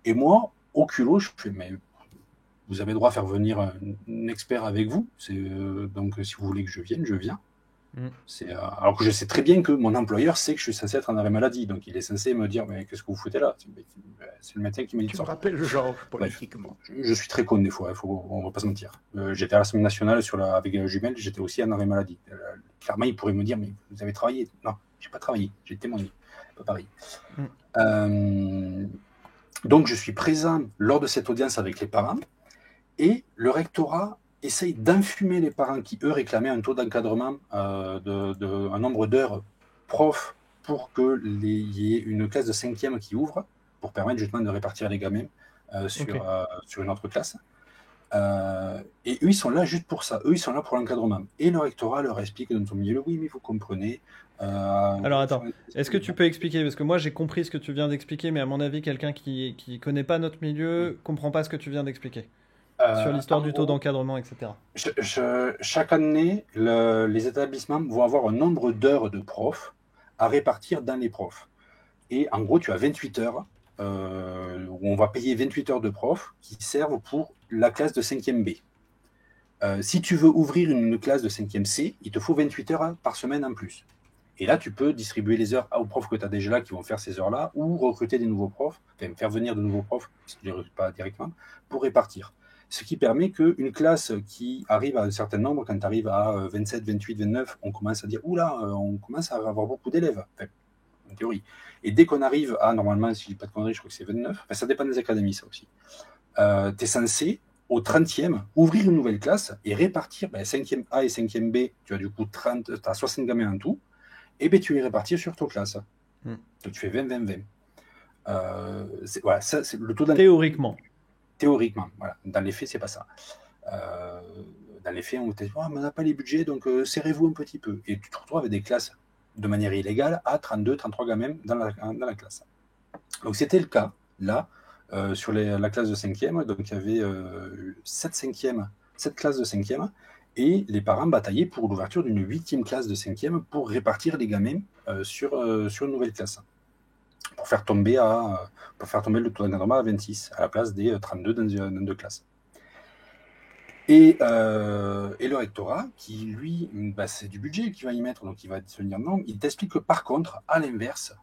Et moi, au culot, je fais, mais vous avez le droit à faire venir un expert avec vous, donc si vous voulez que je vienne, je viens. Alors que je sais très bien que mon employeur sait que je suis censé être en arrêt maladie, donc il est censé me dire, mais qu'est-ce que vous foutez là? C'est le médecin qui me dit de sortir. Tu me rappelles le genre politiquement. Je suis très con des fois, on va pas se mentir. J'étais à l'Assemblée nationale avec Jumel, j'étais aussi en arrêt maladie. Clairement, il pourrait me dire, mais vous avez travaillé? Non, j'ai pas travaillé, j'ai témoigné. Pas pareil. Donc je suis présent lors de cette audience avec les parents, et le rectorat essaye d'enfumer les parents qui, eux, réclamaient un taux d'encadrement un nombre d'heures prof pour qu'il y ait une classe de 5e qui ouvre, pour permettre justement de répartir les gamins sur une autre classe. Et eux, ils sont là juste pour ça. Eux, ils sont là pour l'encadrement. Et le rectorat leur explique dans son milieu, oui, mais vous comprenez. Alors attends, est-ce que tu peux expliquer? Parce que moi, j'ai compris ce que tu viens d'expliquer, mais à mon avis, quelqu'un qui connaît pas notre milieu comprend pas ce que tu viens d'expliquer. Sur l'histoire du taux d'encadrement, etc. Chaque année, les établissements vont avoir un nombre d'heures de profs à répartir dans les profs. Et en gros, tu as 28 heures, où on va payer 28 heures de profs qui servent pour la classe de 5e B. Si tu veux ouvrir une classe de 5e C, il te faut 28 heures par semaine en plus. Et là, tu peux distribuer les heures aux profs que tu as déjà là qui vont faire ces heures-là, ou recruter des nouveaux profs, enfin faire venir de nouveaux profs, si tu ne les recrutes pas directement, pour répartir. Ce qui permet qu'une classe qui arrive à un certain nombre, quand tu arrives à 27, 28, 29, on commence à dire, oula, on commence à avoir beaucoup d'élèves, enfin, en théorie. Et dès qu'on arrive à, normalement, si je ne dis pas de conneries, je crois que c'est 29, enfin, ça dépend des académies, ça aussi. Tu es censé, au 30e, ouvrir une nouvelle classe et répartir 5e A et 5e B, tu as du coup 60 gamins en tout, et tu les répartis sur ta classe. Donc tu fais 20, 20, 20. Voilà, ça, c'est le taux Théoriquement. Théoriquement, voilà. Dans les faits, c'est pas ça. Dans les faits, on te dit, on n'a pas les budgets, donc serrez-vous un petit peu. Et tu te retrouves avec des classes de manière illégale à 32, 33 gamins dans la classe. Donc c'était le cas, là, sur la classe de 5e. Donc il y avait 7 classes de 5e, et les parents bataillaient pour l'ouverture d'une 8e classe de 5e pour répartir les gamins sur une nouvelle classe. Pour faire tomber le taux d'encadrement à 26, à la place des 32 dans deux classes. Et le rectorat, qui lui, c'est du budget qu'il va y mettre, donc il va se dire non, il t'explique que par contre, à l'inverse,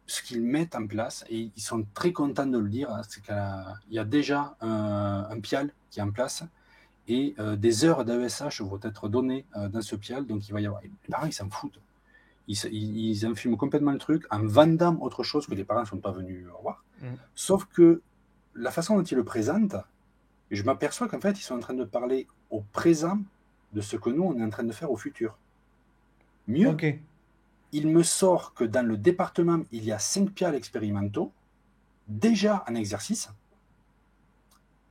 ce qu'ils mettent en place, et ils sont très contents de le dire, c'est qu'il y a déjà un PIAL qui est en place, et des heures d'AESH vont être données dans ce PIAL, donc il va y avoir. Les parents, ils s'en foutent. Ils enfument complètement le truc en vendant autre chose que les parents ne sont pas venus voir. Sauf que la façon dont ils le présentent, je m'aperçois qu'en fait, ils sont en train de parler au présent de ce que nous, on est en train de faire au futur. Mieux, Ok. il me sort que dans le département, il y a 5 pials expérimentaux, déjà en exercice.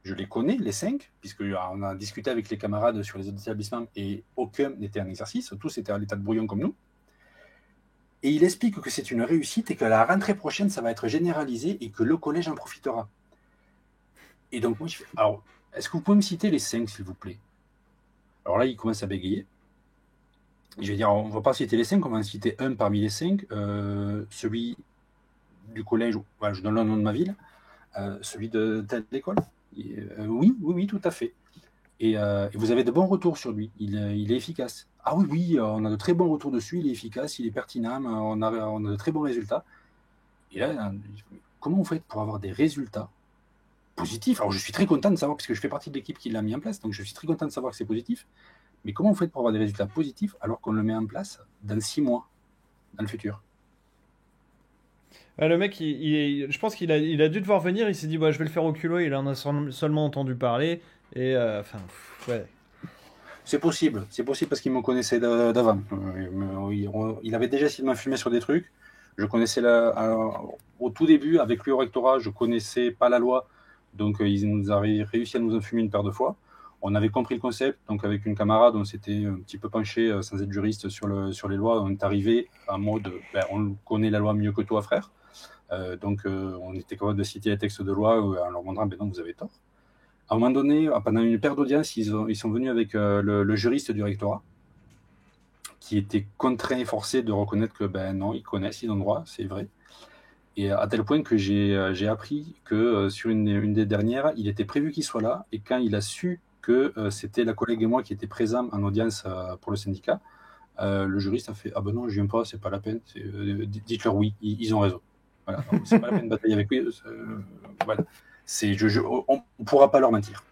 Je les connais, les 5, puisqu'on a discuté avec les camarades sur les autres établissements et aucun n'était en exercice, tous étaient à l'état de brouillon comme nous. Et il explique que c'est une réussite et que la rentrée prochaine, ça va être généralisé et que le collège en profitera. Et donc, moi, je fais, alors, est-ce que vous pouvez me citer les 5, s'il vous plaît? Alors là, il commence à bégayer. Je vais dire, on ne va pas citer les 5, on va en citer un parmi les 5, celui du collège, voilà, je donne le nom de ma ville, celui de telle école. Oui, tout à fait. Et vous avez de bons retours sur lui, il est efficace. Ah oui, on a de très bons retours dessus, il est efficace, il est pertinent, on a de très bons résultats. Et là, comment vous faites pour avoir des résultats positifs? Alors je suis très content de savoir, parce que je fais partie de l'équipe qui l'a mis en place, donc je suis très content de savoir que c'est positif. Mais comment vous faites pour avoir des résultats positifs alors qu'on le met en place dans 6 mois, dans le futur? Le mec, je pense qu'il a dû devoir venir. Il s'est dit, bah, je vais le faire au culot. Il en a seulement entendu parler. Et enfin, ouais. C'est possible parce qu'il me connaissait d'avant. Il avait déjà essayé de m'infumer sur des trucs. Je connaissais au tout début, avec lui au rectorat, je connaissais pas la loi, donc ils nous avaient réussi à nous infumer une paire de fois. On avait compris le concept, donc avec une camarade, on s'était un petit peu penché, sans être juriste, sur les lois. On est arrivé en mode, on connaît la loi mieux que toi, frère. Donc on était capable de citer les textes de loi en leur montrant, non, vous avez tort. À un moment donné, pendant une paire d'audiences, ils sont venus avec le juriste du rectorat, qui était contraint et forcé de reconnaître que non, ils connaissent, ils ont droit, c'est vrai. Et à tel point que j'ai appris que sur une des dernières, il était prévu qu'il soit là, et quand il a su que c'était la collègue et moi qui étaient présents en audience pour le syndicat, le juriste a fait « Ah ben non, je viens pas, c'est pas la peine, dites-leur oui, ils ont raison. » Voilà, c'est pas la peine de batailler avec eux. Voilà. On ne pourra pas leur mentir.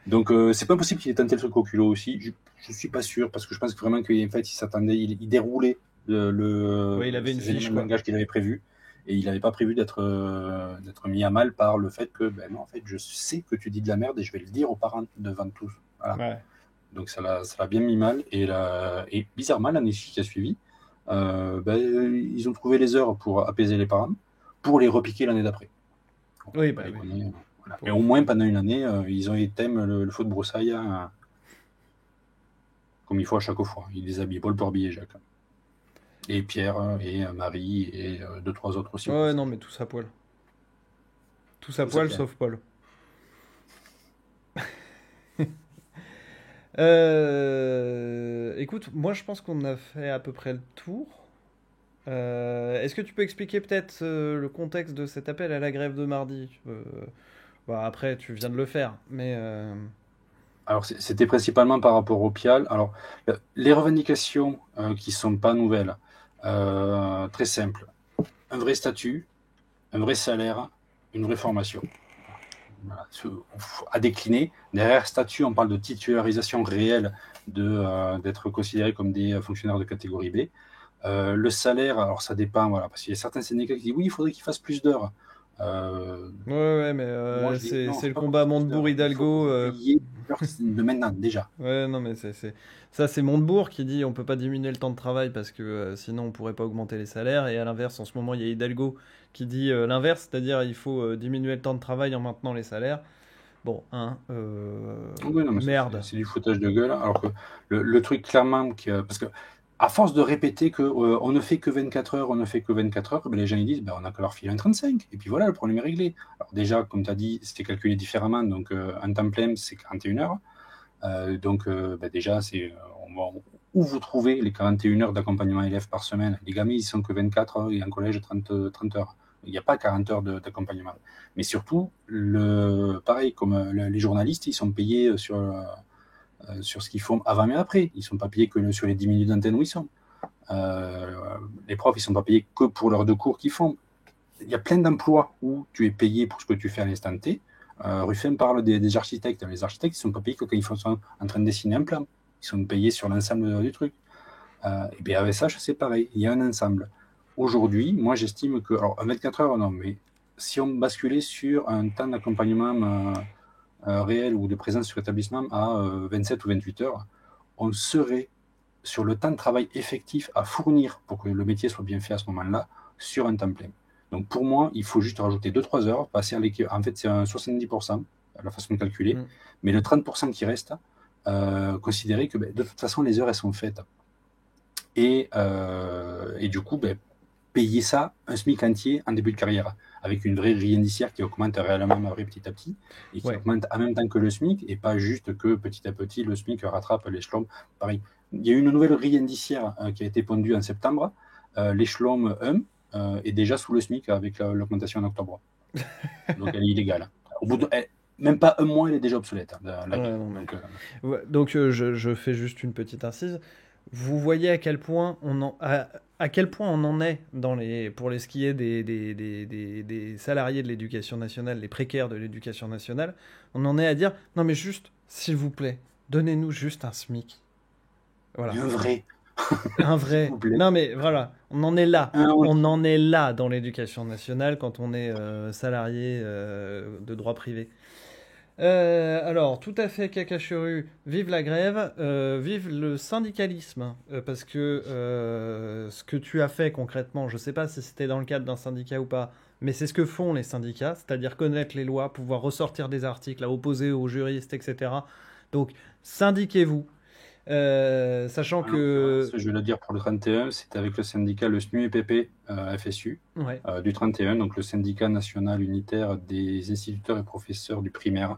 Donc c'est pas possible qu'il ait tenté le truc au culot aussi. Je suis pas sûr, parce que je pense vraiment qu'en fait il s'attendait, il déroulait Ouais, il avait une fiche, de langage qu'il avait prévu, et il n'avait pas prévu d'être mis à mal par le fait que non, en fait je sais que tu dis de la merde et je vais le dire aux parents devant tous. Voilà. Ouais. Donc ça l'a bien mis mal, et bizarrement l'année qui a suivi, ils ont trouvé les heures pour apaiser les parents, pour les repiquer l'année d'après. Oui, voilà. Mais au moins pendant une année, ils ont éteint le feu de broussaille comme il faut à chaque fois. Ils les habillent Paul, Porby et Jacques. Et Pierre, et Marie, et 2-3 autres aussi. Ouais, non, mais tout ça poil. Tout ça poil, sauf Paul. Écoute, moi je pense qu'on a fait à peu près le tour. Est-ce que tu peux expliquer peut-être le contexte de cet appel à la grève de mardi? Après, tu viens de le faire, mais... Alors, c'était principalement par rapport au PIAL. Alors, les revendications qui ne sont pas nouvelles, très simples. Un vrai statut, un vrai salaire, une vraie formation. Voilà, à décliner. Derrière statut, on parle de titularisation réelle, d'être considérés comme des fonctionnaires de catégorie B. Le salaire, alors ça dépend, voilà, parce qu'il y a certains syndicats qui disent oui, il faudrait qu'ils fassent plus d'heures. Ouais, mais c'est le combat Montebourg-Hidalgo. De maintenant, déjà. Ouais, non, mais c'est Montebourg qui dit on peut pas diminuer le temps de travail parce que sinon on pourrait pas augmenter les salaires. Et à l'inverse, en ce moment, il y a Hidalgo qui dit l'inverse, c'est-à-dire il faut diminuer le temps de travail en maintenant les salaires. Bon, oui, non, merde. C'est du foutage de gueule. Alors que le truc, clairement, parce que à force de répéter qu'on ne fait que 24 heures, on ne fait que 24 heures, les gens ils disent on n'a qu'à leur filer un 35. Et puis voilà, le problème est réglé. Alors déjà, comme tu as dit, c'était calculé différemment. Donc un temps plein, c'est 41 heures. Donc déjà, où vous trouvez les 41 heures d'accompagnement élève par semaine? Les gamins, ils sont que 24 heures et en collège, 30 heures. Il n'y a pas 40 heures d'accompagnement. Mais surtout, pareil, comme les journalistes, ils sont payés sur ce qu'ils font avant et après. Ils ne sont pas payés que sur les 10 minutes d'antenne où ils sont. Les profs, ils ne sont pas payés que pour leurs 2 cours qu'ils font. Il y a plein d'emplois où tu es payé pour ce que tu fais à l'instant T. Ruffin parle des architectes. Les architectes, ils ne sont pas payés que quand ils sont en train de dessiner un plan. Ils sont payés sur l'ensemble du truc. Et bien avec ça, c'est pareil. Il y a un ensemble. Aujourd'hui, moi, j'estime que... Alors, 24 heures, non, mais si on basculait sur un temps d'accompagnement réel ou de présence sur établissement à 27 ou 28 heures, on serait sur le temps de travail effectif à fournir pour que le métier soit bien fait à ce moment-là sur un temps plein. Donc pour moi, il faut juste rajouter 2-3 heures, passer à l'équipe. En fait, c'est un 70%, la façon de calculer, mais le 30% qui reste, considérer que de toute façon, les heures, elles sont faites. Et du coup, payer ça un SMIC entier en début de carrière, avec une vraie grille indiciaire qui augmente réellement petit à petit, et qui augmente en même temps que le SMIC, et pas juste que petit à petit, le SMIC rattrape l'échelon. Pareil, il y a une nouvelle grille indiciaire qui a été pondue en septembre. L'échelon 1 est déjà sous le SMIC avec l'augmentation en octobre. Donc elle est illégale. Au bout de même pas un mois, elle est déjà obsolète. Donc je fais juste une petite incise. Vous voyez à quel point on en est pour ce qui est des salariés de l'éducation nationale, les précaires de l'éducation nationale. On en est à dire non mais juste, s'il vous plaît, donnez-nous juste un SMIC. Voilà. Un vrai. Un vrai. Non mais voilà, on en est là. On en est là dans l'éducation nationale quand on est salarié de droit privé. Alors, tout à fait, Kakachuru, vive la grève, vive le syndicalisme, parce que ce que tu as fait concrètement, je ne sais pas si c'était dans le cadre d'un syndicat ou pas, mais c'est ce que font les syndicats, c'est-à-dire connaître les lois, pouvoir ressortir des articles à opposer aux juristes, etc. Donc, syndiquez-vous, sachant que... Je vais le dire pour le 31, c'était avec le syndicat, le SNUEPP FSU, du 31, donc le syndicat national unitaire des instituteurs et professeurs du primaire,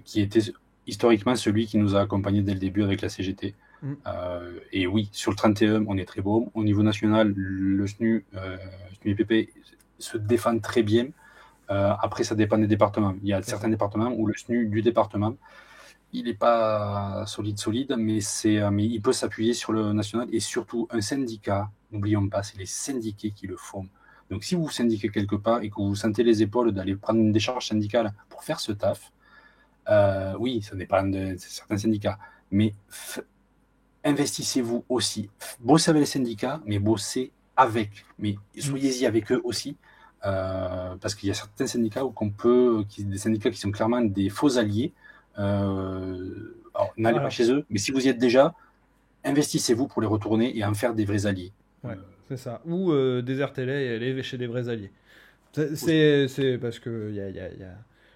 qui était historiquement celui qui nous a accompagnés dès le début avec la CGT. Et oui, sur le 31, on est très beau. Au niveau national, le SNUEPP se défend très bien. Après, ça dépend des départements. Il y a certains départements où le SNU du département, il n'est pas solide, mais il peut s'appuyer sur le national. Et surtout, un syndicat, n'oublions pas, c'est les syndiqués qui le font. Donc, si vous vous syndiquez quelque part et que vous sentez les épaules d'aller prendre une décharge syndicale pour faire ce taf, oui, ça dépend de certains syndicats, mais investissez-vous aussi. Bossez avec les syndicats, mais bossez avec. Mais soyez-y avec eux aussi, parce qu'il y a certains syndicats des syndicats qui sont clairement des faux alliés. Alors, n'allez pas chez eux, mais si vous y êtes déjà, investissez-vous pour les retourner et en faire des vrais alliés. Ouais, c'est ça. Ou désertez-les et allez chez des vrais alliés. C'est parce que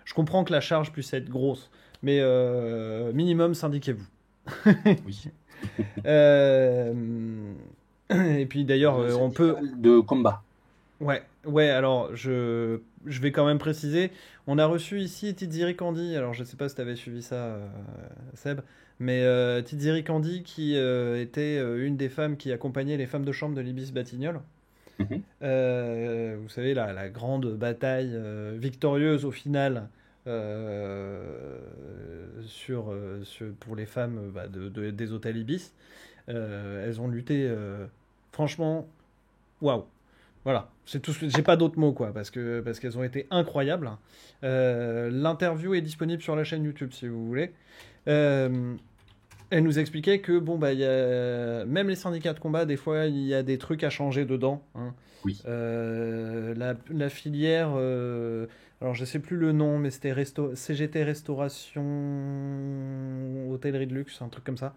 je comprends que la charge puisse être grosse, mais minimum, syndiquez-vous. Oui. Et puis d'ailleurs, on peut... De combat. Ouais, alors je vais quand même préciser, on a reçu ici Tiziri Kandi, alors je ne sais pas si tu avais suivi ça, Seb, mais Tiziri Kandi qui était une des femmes qui accompagnait les femmes de chambre de l'Ibis Batignolles. Vous savez, la grande bataille victorieuse au final pour les femmes des hôtels Ibis. Elles ont lutté, franchement, waouh! Voilà, c'est tout. J'ai pas d'autres mots parce qu'elles ont été incroyables. L'interview est disponible sur la chaîne YouTube si vous voulez. Elle nous expliquait que même les syndicats de combat, des fois, il y a des trucs à changer dedans. Hein. Oui. La filière, alors je sais plus le nom, mais c'était CGT Restauration Hôtellerie de Luxe, un truc comme ça.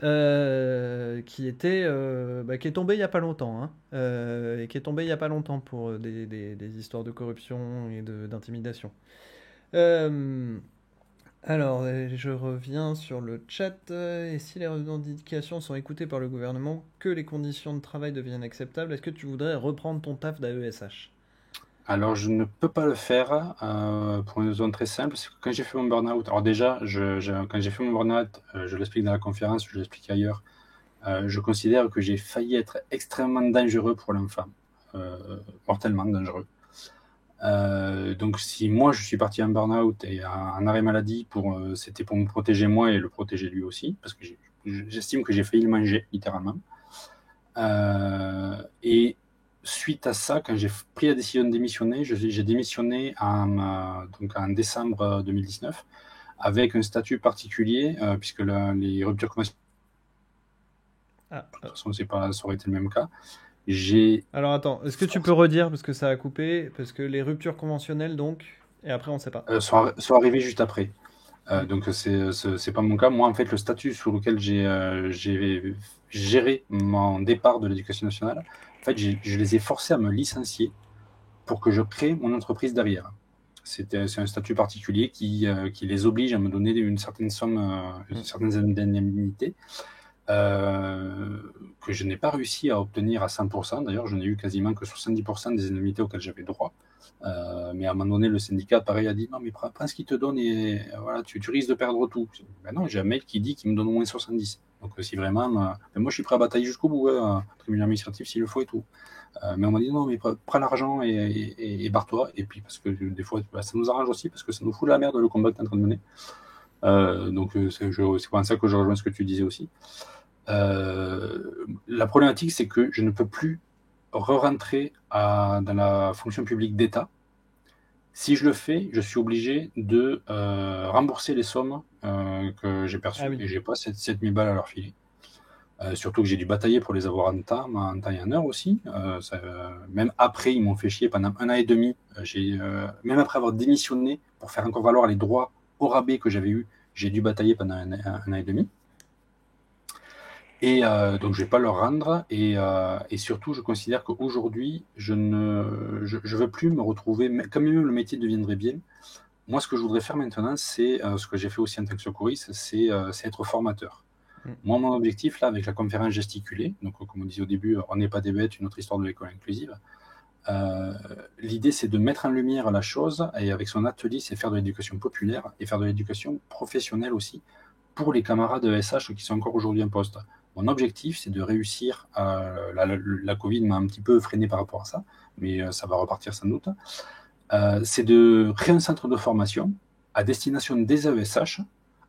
Qui est tombé il y a pas longtemps, hein, et qui est tombé il y a pas longtemps pour des histoires de corruption et d'intimidation. Alors, je reviens sur le chat. Et si les revendications sont écoutées par le gouvernement, que les conditions de travail deviennent acceptables, est-ce que tu voudrais reprendre ton taf d'AESH ? Alors, je ne peux pas le faire pour une raison très simple, c'est que quand j'ai fait mon burn-out, alors déjà, quand j'ai fait mon burn-out, je l'explique dans la conférence, je l'explique ailleurs, je considère que j'ai failli être extrêmement dangereux pour l'enfant, mortellement dangereux. Donc, si moi je suis parti en burn-out et en arrêt maladie, c'était pour me protéger moi et le protéger lui aussi, parce que j'estime que j'ai failli le manger, littéralement. Et suite à ça, quand j'ai pris la décision de démissionner, j'ai démissionné en décembre 2019 avec un statut particulier, puisque les ruptures conventionnelles, de toute façon, ça aurait été le même cas. Alors attends, est-ce que tu peux redire, parce que ça a coupé, parce que les ruptures conventionnelles, donc Et après, on ne sait pas. sont arrivés juste après. Donc c'est pas mon cas. Moi, en fait, le statut sur lequel j'ai géré mon départ de l'éducation nationale, en fait, je les ai forcés à me licencier pour que je crée mon entreprise derrière. C'est un statut particulier qui les oblige à me donner une certaine somme, certaines indemnités que je n'ai pas réussi à obtenir à 100%. D'ailleurs, je n'ai eu quasiment que 70% des indemnités auxquelles j'avais droit. Mais à un moment donné, le syndicat, pareil, a dit non, mais prends ce qu'il te donne et voilà, tu risques de perdre tout. Ben non, j'ai un mail qui dit qu'il me donne au moins 70. Donc, si vraiment, moi, je suis prêt à batailler jusqu'au bout, tribunal administratif s'il le faut et tout. Mais on m'a dit non, mais prends l'argent et barre-toi. Et puis, parce que des fois, ça nous arrange aussi, parce que ça nous fout la merde le combat que tu es en train de mener. Donc, c'est pour ça que je rejoins ce que tu disais aussi. La problématique, c'est que je ne peux plus re-rentrer dans la fonction publique d'État. Si je le fais, je suis obligé de rembourser les sommes que j'ai perçues. Et je n'ai pas 7000 balles à leur filer. Surtout que j'ai dû batailler pour les avoir en temps et en heure aussi. Même après, ils m'ont fait chier pendant 1 an et demi. Même après avoir démissionné pour faire encore valoir les droits au rabais que j'avais eu, j'ai dû batailler pendant un an et demi. Et donc, je ne vais pas leur rendre. Et surtout, je considère qu'aujourd'hui, je ne veux plus me retrouver, quand même le métier deviendrait bien. Moi, ce que je voudrais faire maintenant, c'est ce que j'ai fait aussi en tant que secouriste, c'est être formateur. Moi, mon objectif, là, avec la conférence gesticulée, donc comme on disait au début, on n'est pas des bêtes, une autre histoire de l'école inclusive, l'idée, c'est de mettre en lumière la chose, et avec son atelier, c'est faire de l'éducation populaire et faire de l'éducation professionnelle aussi, pour les camarades SH qui sont encore aujourd'hui en poste. Mon objectif, c'est de réussir, la Covid m'a un petit peu freiné par rapport à ça, mais ça va repartir sans doute, c'est de créer un centre de formation à destination des AESH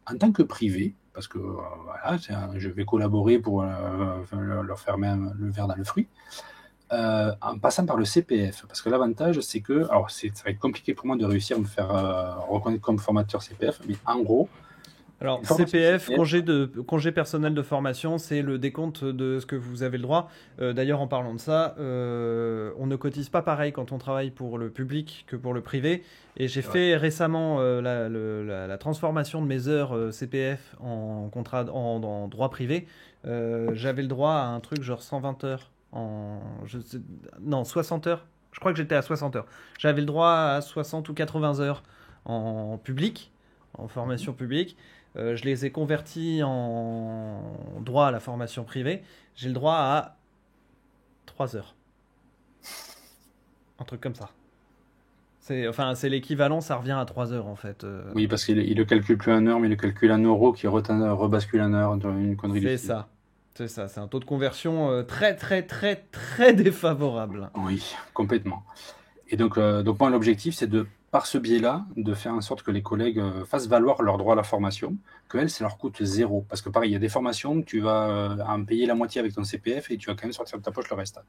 en tant que privé, parce que voilà, je vais collaborer pour leur faire même le verre dans le fruit, en passant par le CPF. Parce que l'avantage, c'est que, alors ça va être compliqué pour moi de réussir à me faire reconnaître comme formateur CPF, mais en gros, alors, CPF, congé personnel de formation, c'est le décompte de ce que vous avez le droit. D'ailleurs, en parlant de ça, on ne cotise pas pareil quand on travaille pour le public que pour le privé. Et j'ai fait récemment la transformation de mes heures CPF en contrat en droit privé. J'avais le droit à un truc genre 120 heures. Non, 60 heures. Je crois que j'étais à 60 heures. J'avais le droit à 60 ou 80 heures en public, en formation publique. Je les ai convertis en droit à la formation privée. J'ai le droit à 3 heures. Un truc comme ça. C'est l'équivalent, ça revient à 3 heures en fait. Oui, parce qu'il ne le calcule plus en heure, mais il le calcule en euros qui rebascule en heure, une connerie. C'est ça, c'est un taux de conversion très très très très défavorable. Oui, complètement. Et donc moi, l'objectif, c'est par ce biais-là, de faire en sorte que les collègues fassent valoir leur droit à la formation, que ça leur coûte 0. Parce que pareil, il y a des formations, tu vas en payer la moitié avec ton CPF et tu vas quand même sortir de ta poche le reste.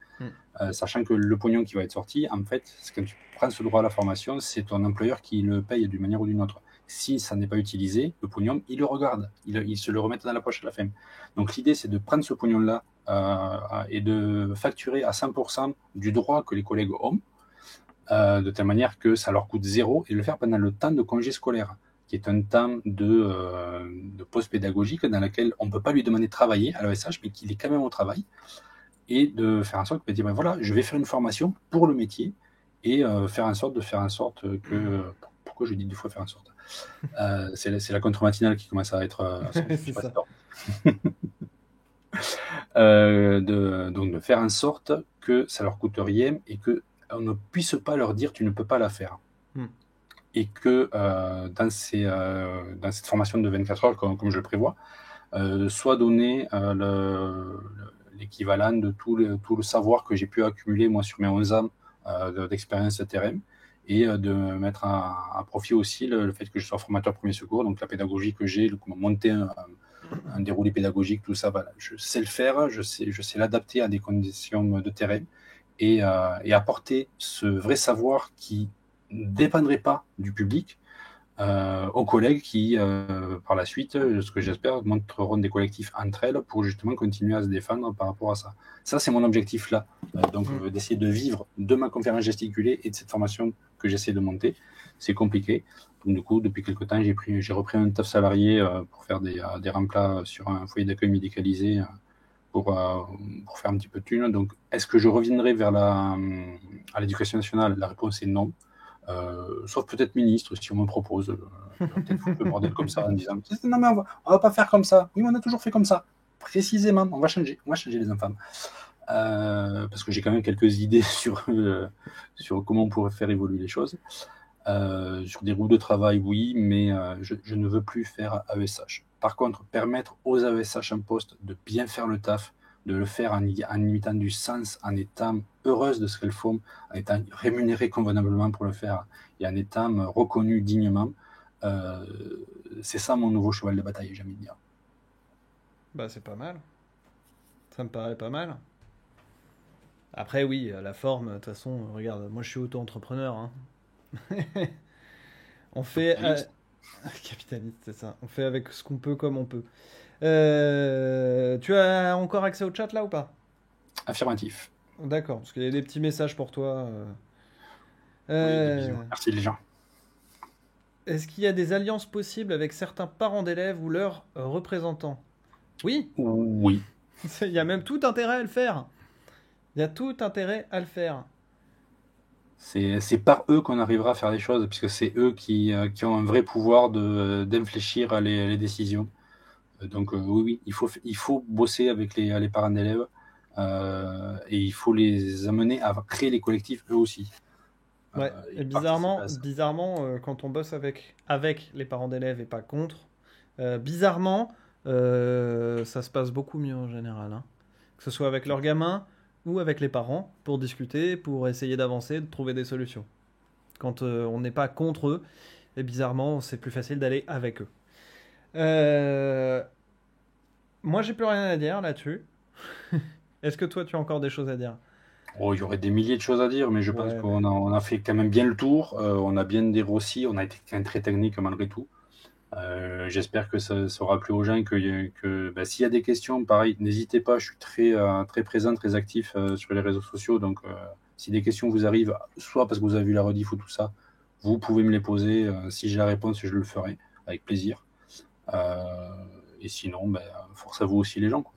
Sachant que le pognon qui va être sorti, en fait, quand tu prends ce droit à la formation, c'est ton employeur qui le paye d'une manière ou d'une autre. Si ça n'est pas utilisé, le pognon, il le regarde, il se le remet dans la poche à la fin. Donc l'idée, c'est de prendre ce pognon-là et de facturer à 100% du droit que les collègues ont, de telle manière que ça leur coûte 0 et le faire pendant le temps de congé scolaire, qui est un temps de pause pédagogique dans lequel on ne peut pas lui demander de travailler à l'ESH, mais qu'il est quand même au travail, et de faire en sorte qu'il dire voilà, je vais faire une formation pour le métier et faire en sorte que. Pourquoi je dis 2 fois faire en sorte c'est la contre-matinale qui commence à être. C'est ça. Donc de faire en sorte que ça leur coûte rien et que on ne puisse pas leur dire tu ne peux pas la faire. Et que dans cette formation de 24 heures, comme je le prévois, soit donné l'équivalent de tout le savoir que j'ai pu accumuler moi sur mes 11 ans d'expérience de terrain, et de mettre à profit aussi le fait que je sois formateur premier secours, donc la pédagogie que j'ai, comment monter un déroulé pédagogique, tout ça, voilà. Je sais le faire, je sais l'adapter à des conditions de terrain, et apporter ce vrai savoir qui ne dépendrait pas du public, aux collègues qui, par la suite, ce que j'espère, montreront des collectifs entre elles pour justement continuer à se défendre par rapport à ça. Ça, c'est mon objectif là. D'essayer de vivre de ma conférence gesticulée et de cette formation que j'essaie de monter. C'est compliqué. Donc, du coup, depuis quelques temps, j'ai repris un taf salarié pour faire des remplats sur un foyer d'accueil médicalisé pour faire un petit peu de thunes. Donc, est-ce que je reviendrai à l'éducation nationale? La réponse est non. Sauf peut-être ministre, si on me propose peut-être foutre le bordel comme ça en disant non mais on va pas faire comme ça. Oui, on a toujours fait comme ça. Précisément, on va changer les infâmes. Parce que j'ai quand même quelques idées sur comment on pourrait faire évoluer les choses. Sur des groupes de travail, oui, mais je ne veux plus faire AESH. Par contre, permettre aux AESH en poste de bien faire le taf, de le faire en y mettant du sens, en étant heureuse de ce qu'elles font, en étant rémunérées convenablement pour le faire et en étant reconnues dignement, c'est ça mon nouveau cheval de bataille, j'ai envie de dire. Bah, c'est pas mal. Ça me paraît pas mal. Après, oui, la forme, de toute façon, regarde, moi je suis auto-entrepreneur. Hein. On fait. Capitaliste. Capitaliste, c'est ça. On fait avec ce qu'on peut comme on peut. Tu as encore accès au chat là ou pas? Affirmatif. D'accord, parce qu'il y a des petits messages pour toi. Oui, des bisous. Merci les gens. Est-ce qu'il y a des alliances possibles avec certains parents d'élèves ou leurs représentants? Oui, Oui. il y a même tout intérêt à le faire. Il y a tout intérêt à le faire. C'est par eux qu'on arrivera à faire les choses, puisque c'est eux qui ont un vrai pouvoir d'infléchir les décisions. Donc oui, il faut bosser avec les parents d'élèves et il faut les amener à créer les collectifs eux aussi. Ouais, et bizarrement, quand on bosse avec les parents d'élèves et pas contre, bizarrement, ça se passe beaucoup mieux en général. Hein. Que ce soit avec leurs gamins ou avec les parents, pour discuter, pour essayer d'avancer, de trouver des solutions. Quand on n'est pas contre eux, et bizarrement, c'est plus facile d'aller avec eux. Moi, j'ai plus rien à dire là-dessus. Est-ce que toi, tu as encore des choses à dire? Oh, il y aurait des milliers de choses à dire, mais je pense Ouais, qu'on a fait quand même bien le tour. On a bien dégrossi, on a été quand même très technique malgré tout. J'espère que ça aura plu aux gens, que s'il y a des questions, pareil, n'hésitez pas, je suis très présent, très actif sur les réseaux sociaux, donc si des questions vous arrivent, soit parce que vous avez vu la rediff ou tout ça, vous pouvez me les poser, si j'ai la réponse, je le ferai, avec plaisir. Et sinon, force à vous aussi les gens, quoi.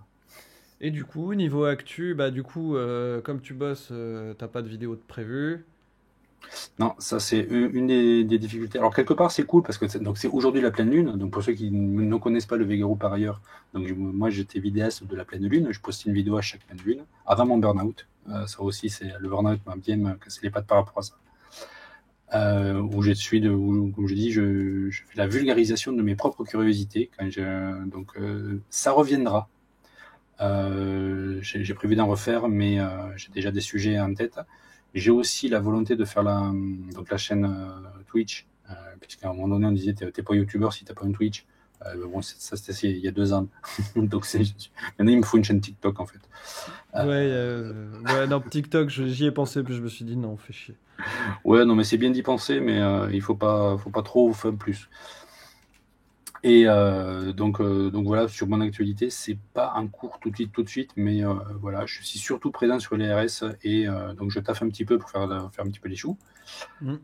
Et du coup, niveau actu, bah du coup, comme tu bosses, t'as pas de vidéo de prévu. Non, ça c'est une des difficultés. Alors quelque part c'est cool parce que c'est aujourd'hui la pleine lune. Donc pour ceux qui ne connaissent pas le Vegaro par ailleurs, donc moi j'étais vidéaste de la pleine lune. Je postais une vidéo à chaque pleine lune avant mon burn-out. Ça aussi c'est le burn-out m'a bien cassé les pattes par rapport à ça. Où comme je dis, je fais la vulgarisation de mes propres curiosités. Donc ça reviendra. J'ai prévu d'en refaire, mais j'ai déjà des sujets en tête. J'ai aussi la volonté de faire la chaîne Twitch, puisqu'à un moment donné on disait t'es pas youtubeur si t'as pas une Twitch. Bon, ça c'était il y a 2 ans. Donc maintenant il me faut une chaîne TikTok en fait. Ouais, non, TikTok, j'y ai pensé, puis je me suis dit non, fais chier. Ouais, non, mais c'est bien d'y penser, mais il faut pas trop faire plus. Et donc voilà, sur mon actualité, c'est pas en cours tout de suite, mais voilà, je suis surtout présent sur les RS et donc je taffe un petit peu pour faire un petit peu les choux. Mm.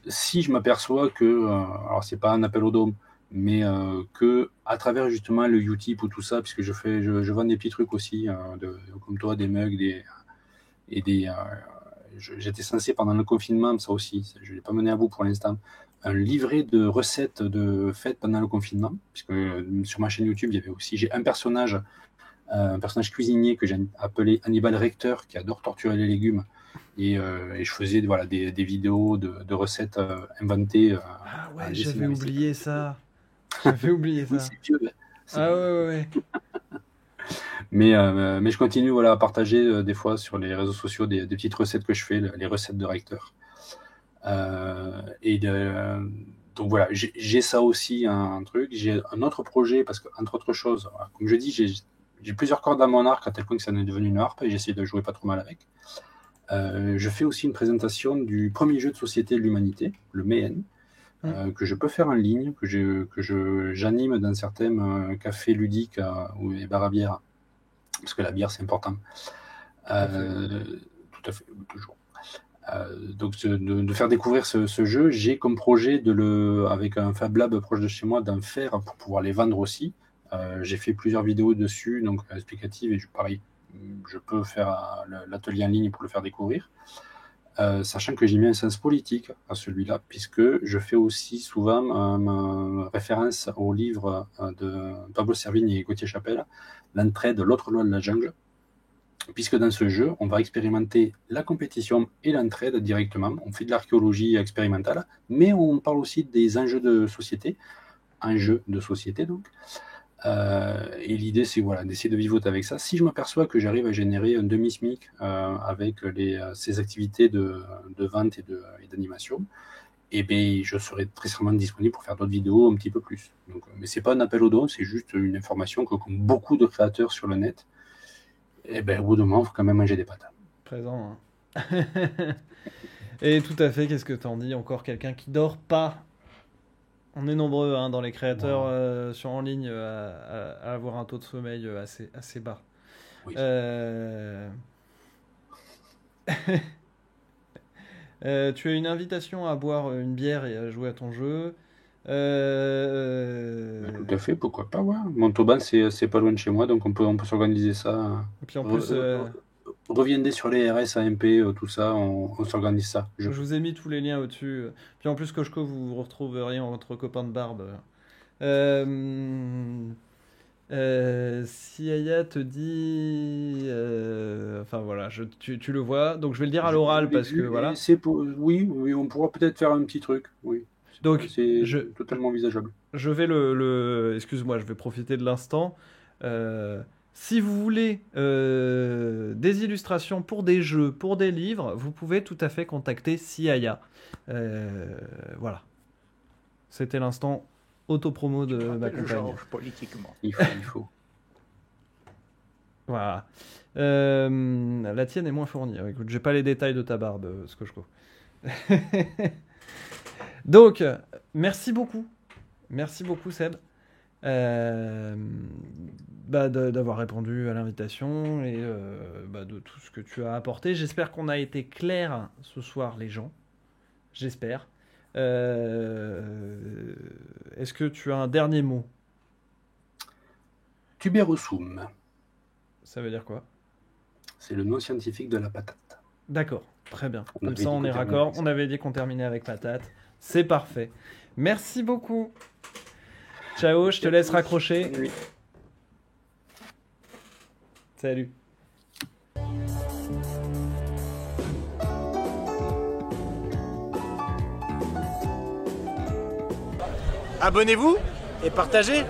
Si je m'aperçois que, alors c'est pas un appel au dôme, mais que à travers justement le Utip ou tout ça, puisque je vends des petits trucs aussi, comme toi, des mugs, j'étais censé pendant le confinement, ça aussi, je ne l'ai pas mené à bout pour l'instant, un livret de recettes faites pendant le confinement, puisque sur ma chaîne YouTube, j'ai un personnage cuisinier que j'ai appelé Hannibal Lecter, qui adore torturer les légumes, et je faisais des vidéos de recettes inventées. Ah ouais, j'avais oublié ça. J'avais oublié ça. Oui, c'est vieux. Ah ouais. Mais je continue à partager des fois sur les réseaux sociaux des petites recettes que je fais, les recettes de Recteur. Donc voilà, j'ai ça aussi, un truc. J'ai un autre projet, parce que, entre autres choses, comme je dis, j'ai plusieurs cordes à mon arc à tel point que ça en est devenu une harpe et j'essaie de jouer pas trop mal avec. Je fais aussi une présentation du premier jeu de société de l'humanité, le Mayenne, que je peux faire en ligne, j'anime dans certains cafés ludiques et bars à bière, parce que la bière c'est important. Tout à fait, toujours. Donc de faire découvrir ce jeu, j'ai comme projet avec un Fab Lab proche de chez moi d'en faire pour pouvoir les vendre aussi. J'ai fait plusieurs vidéos dessus, donc explicatives, et pareil, je peux faire l'atelier en ligne pour le faire découvrir. Sachant que j'ai mis un sens politique à celui-là, puisque je fais aussi souvent référence au livre de Pablo Servigne et Gauthier Chapelle, L'entraide, l'autre loi de la jungle, puisque dans ce jeu, on va expérimenter la compétition et l'entraide directement. On fait de l'archéologie expérimentale, mais on parle aussi des enjeux de société, donc. Et l'idée, c'est d'essayer de vivoter avec ça. Si je m'aperçois que j'arrive à générer un demi-SMIC avec ces activités de vente et d'animation, et bien, je serai très certainement disponible pour faire d'autres vidéos un petit peu plus. Donc, mais c'est pas un appel aux dons, c'est juste une information que, comme beaucoup de créateurs sur le net, et ben, au bout d'un moment, il faut quand même manger des patates. Présent. Hein. Et tout à fait, qu'est-ce que t'en dis? Encore quelqu'un qui dort pas. On est nombreux dans les créateurs en ligne à avoir un taux de sommeil assez bas. Oui. Tu as une invitation à boire une bière et à jouer à ton jeu. Tout à fait, pourquoi pas. Ouais. Montauban, c'est pas loin de chez moi, donc on peut s'organiser ça. Et puis en plus, reviendez sur les RS, AMP, tout ça, on s'organise ça. Je vous ai mis tous les liens au-dessus. Puis en plus, Koshko, vous retrouverez entre copains de barbe. Si Aya te dit... Enfin voilà, tu le vois. Donc je vais le dire à l'oral parce que voilà. Oui, on pourra peut-être faire un petit truc. Oui. Donc c'est totalement envisageable. Je vais excuse-moi, je vais profiter de l'instant. Si vous voulez des illustrations pour des jeux, pour des livres, vous pouvez tout à fait contacter Siaya. Voilà. C'était l'instant autopromo de ma compagne. Politiquement. Il faut. Voilà. La tienne est moins fournie. Écoute, j'ai pas les détails de ta barbe, ce que je trouve. Donc, merci beaucoup. Merci beaucoup, Seb. D'avoir répondu à l'invitation et de tout ce que tu as apporté. J'espère qu'on a été clair ce soir, les gens. J'espère. Est-ce que tu as un dernier mot? Tuberosum. Ça veut dire quoi? C'est le nom scientifique de la patate. D'accord, très bien. Comme ça, on est raccord. On avait dit qu'on terminait avec patate. C'est parfait. Merci beaucoup. Ciao, je te laisse raccrocher. Oui. Salut. Abonnez-vous et partagez.